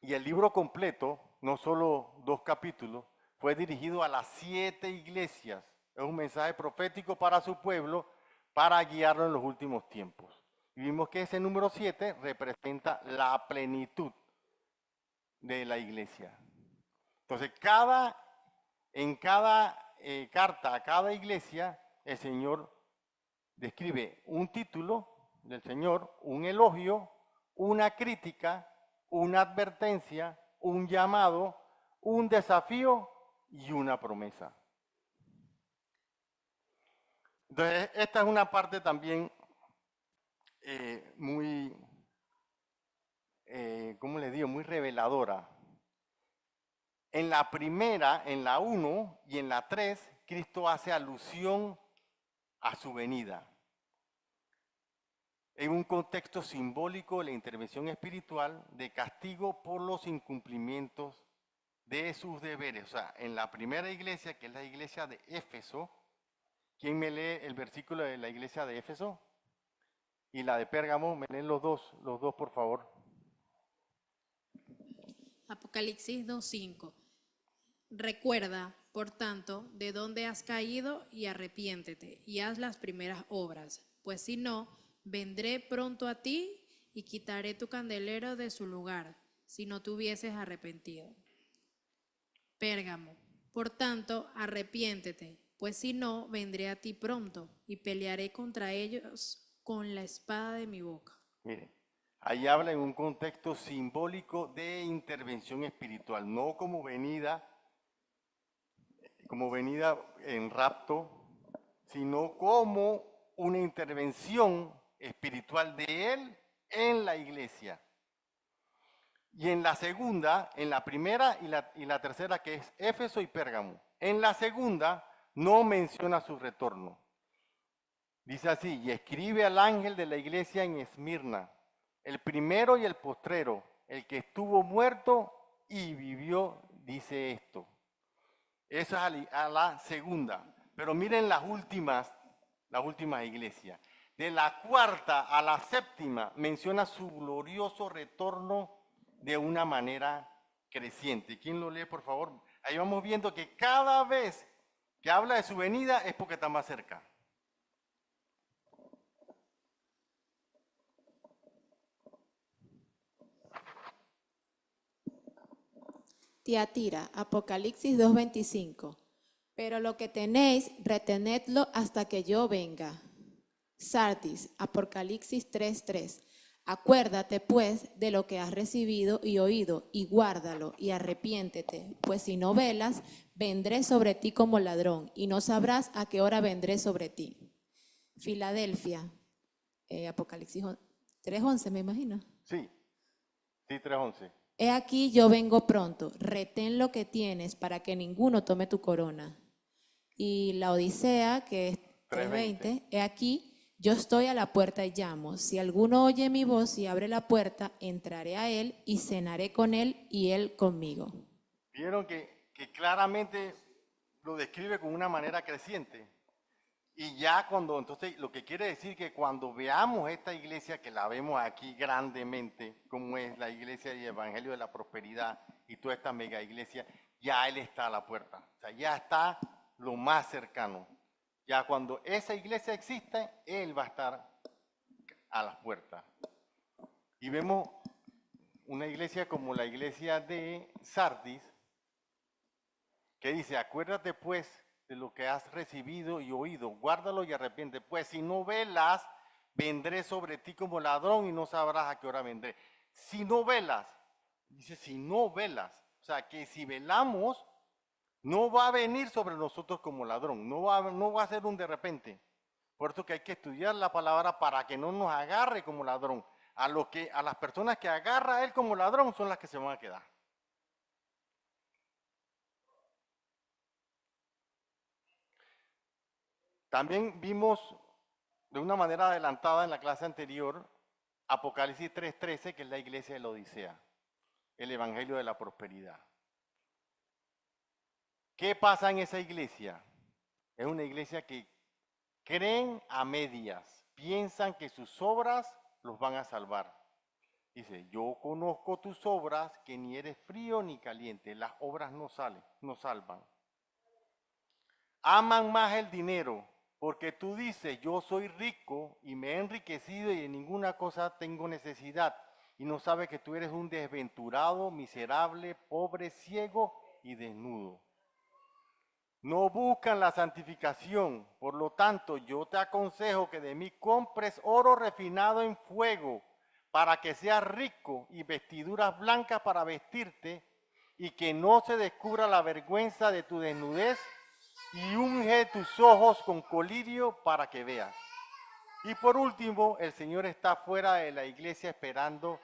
Y el libro completo, no solo 2 capítulos, fue dirigido a las 7 iglesias. Es un mensaje profético para su pueblo, para guiarlo en los últimos tiempos. Y vimos que ese número 7 representa la plenitud de la iglesia. Entonces, en cada carta a cada iglesia, el Señor describe un título del Señor, un elogio, una crítica, una advertencia, un llamado, un desafío y una promesa. Entonces, esta es una parte también muy, ¿cómo les digo? Muy reveladora. En la primera, en la 1 y en la 3, Cristo hace alusión a su venida. En un contexto simbólico de la intervención espiritual de castigo por los incumplimientos de sus deberes. O sea, en la primera iglesia, que es la iglesia de Éfeso, ¿quién me lee el versículo de la iglesia de Éfeso? Y la de Pérgamo, me leen los dos por favor. Apocalipsis 2:5. Recuerda, por tanto, de dónde has caído y arrepiéntete y haz las primeras obras, pues si no, vendré pronto a ti y quitaré tu candelero de su lugar, si no te hubieses arrepentido. Pérgamo, por tanto, arrepiéntete, pues si no, vendré a ti pronto y pelearé contra ellos con la espada de mi boca. Miren, ahí habla en un contexto simbólico de intervención espiritual, no como venida en rapto, sino como una intervención espiritual de Él en la iglesia. Y en la segunda, en la primera y la tercera, que es Éfeso y Pérgamo, en la segunda no menciona su retorno. Dice así: y escribe al ángel de la iglesia en Esmirna, el primero y el postrero, el que estuvo muerto y vivió, dice esto. Eso es a la segunda. Pero miren las últimas iglesias. De la cuarta a la séptima menciona su glorioso retorno de una manera creciente. ¿Quién lo lee, por favor? Ahí vamos viendo que cada vez que habla de su venida es porque está más cerca. Tiatira, Apocalipsis 2:25. Pero lo que tenéis, retenedlo hasta que yo venga. Sardis, Apocalipsis 3:3. Acuérdate pues de lo que has recibido y oído, y guárdalo, y arrepiéntete, pues si no velas, vendré sobre ti como ladrón, y no sabrás a qué hora vendré sobre ti. Filadelfia, Apocalipsis 3:11, me imagino. Sí, 3:11. He aquí yo vengo pronto, retén lo que tienes para que ninguno tome tu corona. Y la Odisea, que es 3:20, he aquí yo estoy a la puerta y llamo. Si alguno oye mi voz y abre la puerta, entraré a él y cenaré con él y él conmigo. Vieron que claramente lo describe con una manera creciente. Y ya cuando, entonces, lo que quiere decir que cuando veamos esta iglesia, que la vemos aquí grandemente, como es la iglesia del Evangelio de la Prosperidad y toda esta mega iglesia, ya Él está a la puerta. O sea, ya está lo más cercano. Ya cuando esa iglesia existe, Él va a estar a las puertas. Y vemos una iglesia como la iglesia de Sardis, que dice, acuérdate pues de lo que has recibido y oído, guárdalo y arrepiente, pues si no velas, vendré sobre ti como ladrón y no sabrás a qué hora vendré. Si no velas, dice si no velas, o sea que si velamos, no va a venir sobre nosotros como ladrón, no va a ser un de repente. Por eso que hay que estudiar la palabra para que no nos agarre como ladrón. A las personas que agarra a él como ladrón son las que se van a quedar. También vimos de una manera adelantada en la clase anterior Apocalipsis 3:13, que es la iglesia de la Odisea, el Evangelio de la Prosperidad. ¿Qué pasa en esa iglesia? Es una iglesia que creen a medias, piensan que sus obras los van a salvar. Dice, yo conozco tus obras, que ni eres frío ni caliente, las obras no salvan. Aman más el dinero, porque tú dices, yo soy rico y me he enriquecido y de ninguna cosa tengo necesidad. Y no sabes que tú eres un desventurado, miserable, pobre, ciego y desnudo. No buscan la santificación, por lo tanto yo te aconsejo que de mí compres oro refinado en fuego, para que seas rico, y vestiduras blancas para vestirte, y que no se descubra la vergüenza de tu desnudez, y unge tus ojos con colirio para que veas. Y por último, el Señor está fuera de la iglesia esperando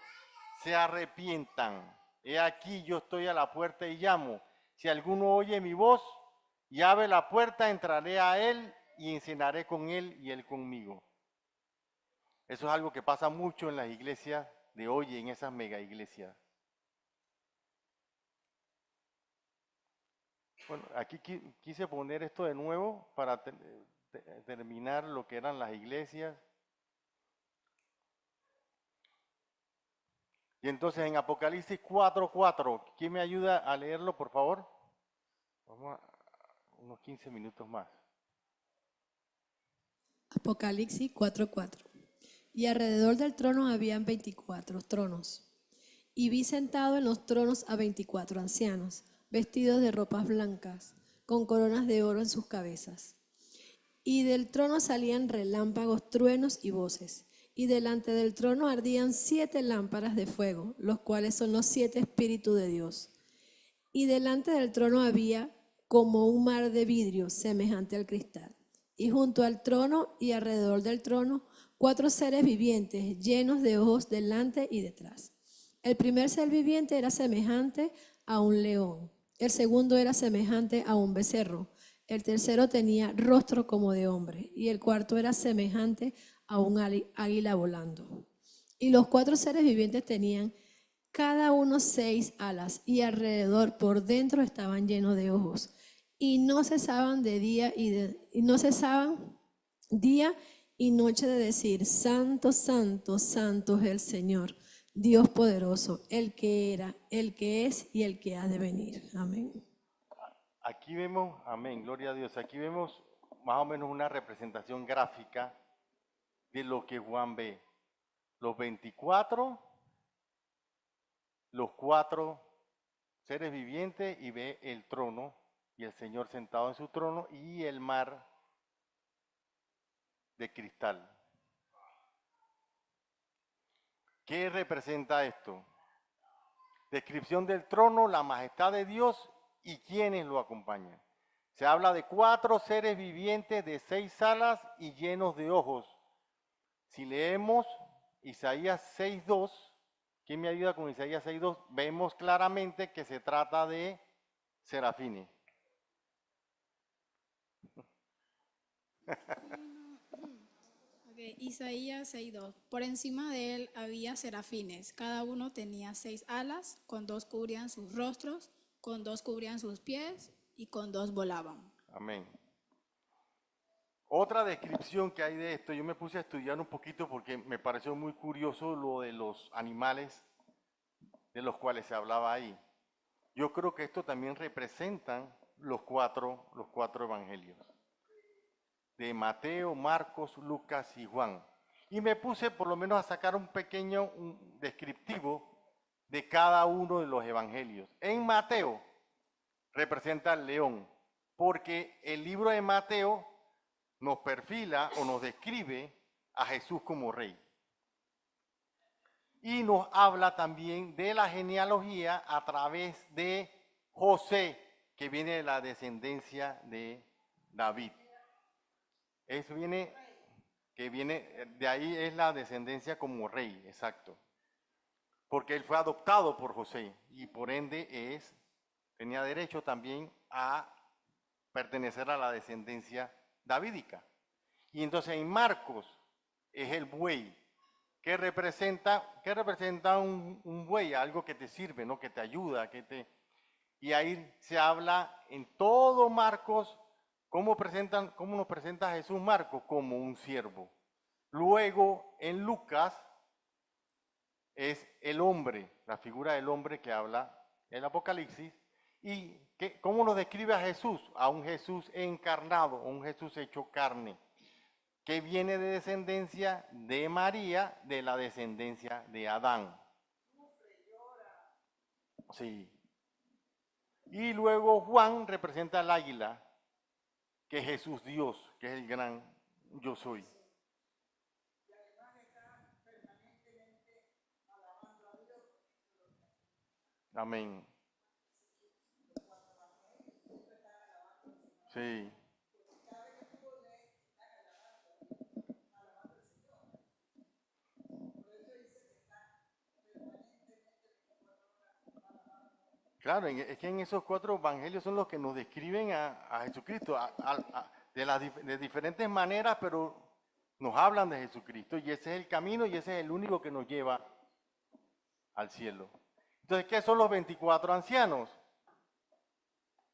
se arrepientan. He aquí yo estoy a la puerta y llamo. Si alguno oye mi voz y abre la puerta, entraré a él y cenaré con él y él conmigo. Eso es algo que pasa mucho en las iglesias de hoy, en esas mega iglesias. Bueno, aquí quise poner esto de nuevo para terminar lo que eran las iglesias. Y entonces en Apocalipsis 4:4, ¿quién me ayuda a leerlo, por favor? Vamos a unos 15 minutos más. Apocalipsis 4:4. Y alrededor del trono habían 24 tronos. Y vi sentado en los tronos a 24 ancianos, vestidos de ropas blancas, con coronas de oro en sus cabezas. Y del trono salían relámpagos, truenos y voces. Y delante del trono ardían 7 lámparas de fuego, los cuales son los 7 espíritus de Dios. Y delante del trono había como un mar de vidrio semejante al cristal. Y junto al trono y alrededor del trono, 4 seres vivientes llenos de ojos delante y detrás. El primer ser viviente era semejante a un león. El segundo era semejante a un becerro. El tercero tenía rostro como de hombre. Y el cuarto era semejante a un águila volando. Y los 4 seres vivientes tenían cada uno 6 alas, y alrededor por dentro estaban llenos de ojos. Y no cesaban día y noche de decir: Santo, santo, santo es el Señor, Dios poderoso, el que era, el que es y el que ha de venir. Amén. Aquí vemos, amén, gloria a Dios, aquí vemos más o menos una representación gráfica de lo que Juan ve. Los 24, los 4 seres vivientes y ve el trono y el Señor sentado en su trono y el mar de cristal. ¿Qué representa esto? Descripción del trono, la majestad de Dios y quienes lo acompañan. Se habla de 4 seres vivientes de 6 alas y llenos de ojos. Si leemos Isaías 6.2, ¿quién me ayuda con Isaías 6.2? Vemos claramente que se trata de serafines. Ok, Isaías 6:2. Por encima de él había serafines. Cada uno tenía 6 alas, con 2 cubrían sus rostros, con 2 cubrían sus pies y con 2 volaban. Amén. Otra descripción que hay de esto, yo me puse a estudiar un poquito porque me pareció muy curioso lo de los animales de los cuales se hablaba ahí. Yo creo que esto también representan los cuatro evangelios, de Mateo, Marcos, Lucas y Juan. Y me puse por lo menos a sacar un pequeño descriptivo de cada uno de los evangelios. En Mateo representa al león, porque el libro de Mateo nos perfila o nos describe a Jesús como rey. Y nos habla también de la genealogía a través de José, que viene de la descendencia de David. Eso viene, de ahí es la descendencia como rey, exacto. Porque él fue adoptado por José y por ende tenía derecho también a pertenecer a la descendencia davídica. Y entonces en Marcos es el buey. ¿Qué representa un buey? Algo que te sirve, ¿no? Que te ayuda, y ahí se habla en todo Marcos, ¿cómo nos presenta a Jesús Marcos? Como un siervo. Luego en Lucas es el hombre, la figura del hombre que habla el Apocalipsis. ¿Y cómo nos describe a Jesús? A un Jesús encarnado, a un Jesús hecho carne, que viene de descendencia de María, de la descendencia de Adán. Sí. Y luego Juan representa al águila, que es Jesús Dios, que es el gran yo soy. Amén. Sí. Claro, es que en esos 4 evangelios son los que nos describen a Jesucristo de diferentes maneras, pero nos hablan de Jesucristo y ese es el camino y ese es el único que nos lleva al cielo. Entonces, ¿qué son los 24 ancianos?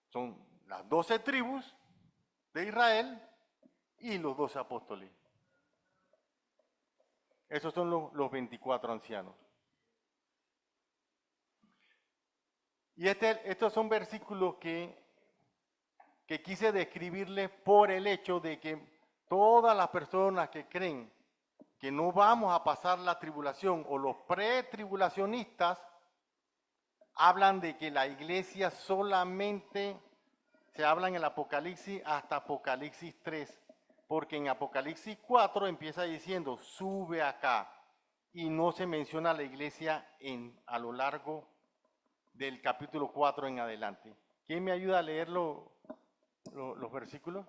Son las 12 tribus de Israel y los 12 apóstoles. Esos son los 24 ancianos. Y estos son versículos que quise describirles por el hecho de que todas las personas que creen que no vamos a pasar la tribulación o los pretribulacionistas hablan de que la iglesia solamente se habla en el Apocalipsis hasta Apocalipsis 3, porque en Apocalipsis 4 empieza diciendo sube acá y no se menciona la iglesia a lo largo del capítulo 4 en adelante. ¿Quién me ayuda a leer los versículos?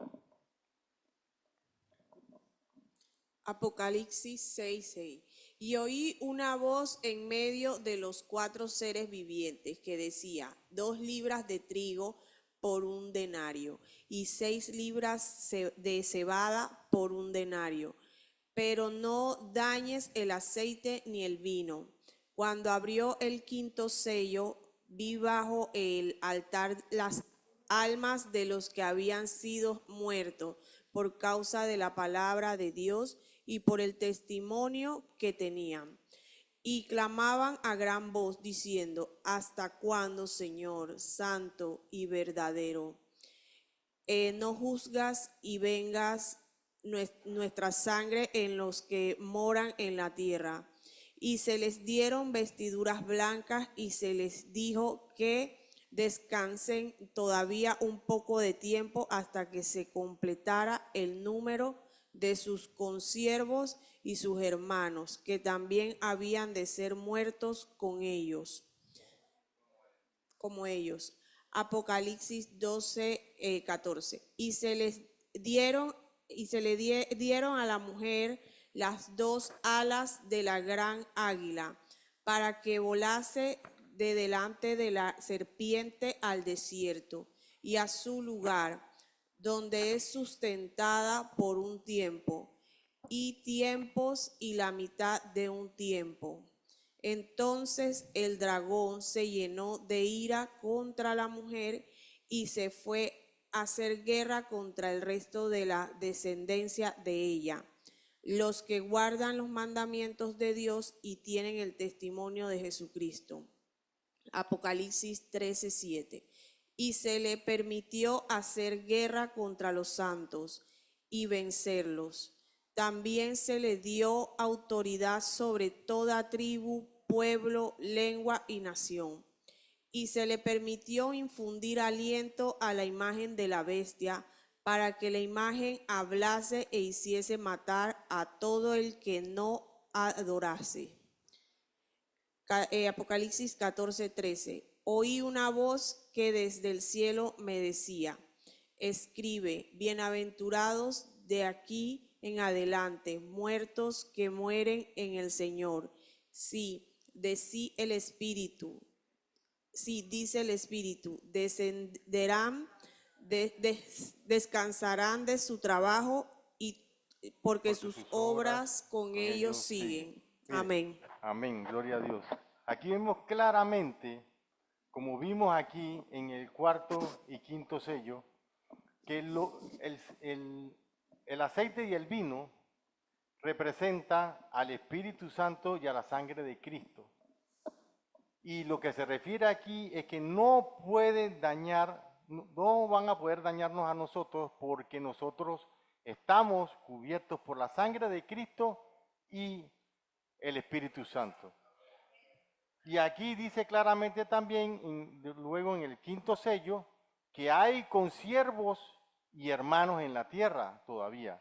Apocalipsis 6:6. Y oí una voz en medio de los 4 seres vivientes que decía, 2 libras de trigo por 1 denario y 6 libras de cebada por 1 denario, pero no dañes el aceite ni el vino. Cuando abrió el 5.º sello, vi bajo el altar las almas de los que habían sido muertos por causa de la palabra de Dios y por el testimonio que tenían. Y clamaban a gran voz diciendo, ¿hasta cuándo, Señor, santo y verdadero, no juzgas y vengas nuestra sangre en los que moran en la tierra. Y se les dieron vestiduras blancas y se les dijo que descansen todavía un poco de tiempo hasta que se completara el número de sus consiervos y sus hermanos, que también habían de ser muertos con ellos, como ellos. Apocalipsis 12, 14. Y se le dieron a la mujer las 2 alas de la gran águila, para que volase de delante de la serpiente al desierto y a su lugar, donde es sustentada por un tiempo, y tiempos y la mitad de un tiempo. Entonces el dragón se llenó de ira contra la mujer y se fue a hacer guerra contra el resto de la descendencia de ella, los que guardan los mandamientos de Dios y tienen el testimonio de Jesucristo. Apocalipsis 13:7. Y se le permitió hacer guerra contra los santos y vencerlos. También se le dio autoridad sobre toda tribu, pueblo, lengua y nación. Y se le permitió infundir aliento a la imagen de la bestia, para que la imagen hablase e hiciese matar a todo el que no adorase. Apocalipsis 14:13. Oí una voz que desde el cielo me decía: escribe, bienaventurados de aquí en adelante, muertos que mueren en el Señor. Sí, dice el Espíritu, descenderán, descansarán de su trabajo, y porque sus obras con ellos siguen. Bien. Amén. Amén, gloria a Dios. Aquí vemos claramente, como vimos aquí en el 4º y 5º sello, que el aceite y el vino representa al Espíritu Santo y a la sangre de Cristo. Y lo que se refiere aquí es que no van a poder dañarnos a nosotros, porque nosotros estamos cubiertos por la sangre de Cristo y el Espíritu Santo. Y aquí dice claramente también, luego en el 5º sello, que hay consiervos y hermanos en la tierra todavía.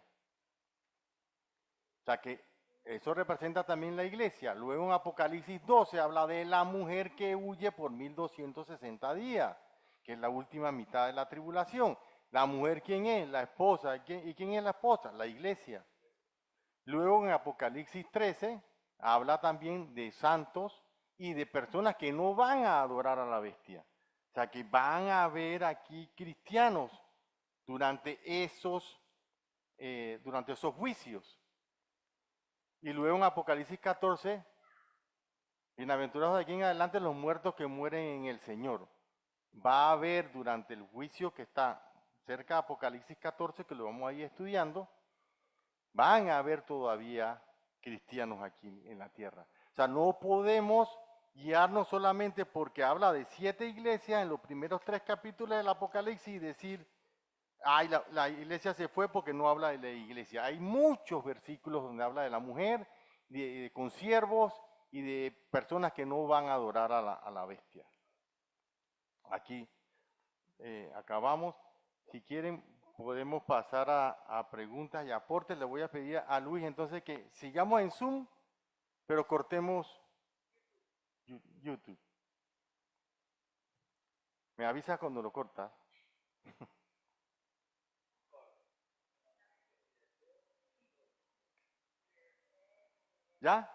O sea que eso representa también la iglesia. Luego en Apocalipsis 12 habla de la mujer que huye por 1260 días, que es la última mitad de la tribulación. La mujer, ¿quién es? La esposa. ¿Y quién es la esposa? La iglesia. Luego en Apocalipsis 13 habla también de santos y de personas que no van a adorar a la bestia. O sea que van a haber aquí cristianos durante esos juicios. Y luego en Apocalipsis 14, bienaventurados de aquí en adelante los muertos que mueren en el Señor. Va a haber durante el juicio que está cerca de Apocalipsis 14, que lo vamos a ir estudiando, van a haber todavía cristianos aquí en la tierra. O sea, no podemos guiarnos solamente porque habla de 7 iglesias en los primeros 3 capítulos del Apocalipsis y decir, ay, la iglesia se fue porque no habla de la iglesia. Hay muchos versículos donde habla de la mujer, de consiervos y de personas que no van a adorar a la bestia. Aquí acabamos. Si quieren, podemos pasar a preguntas y aportes. Le voy a pedir a Luis entonces que sigamos en Zoom, pero cortemos YouTube. Me avisa cuando lo cortas. ¿Ya?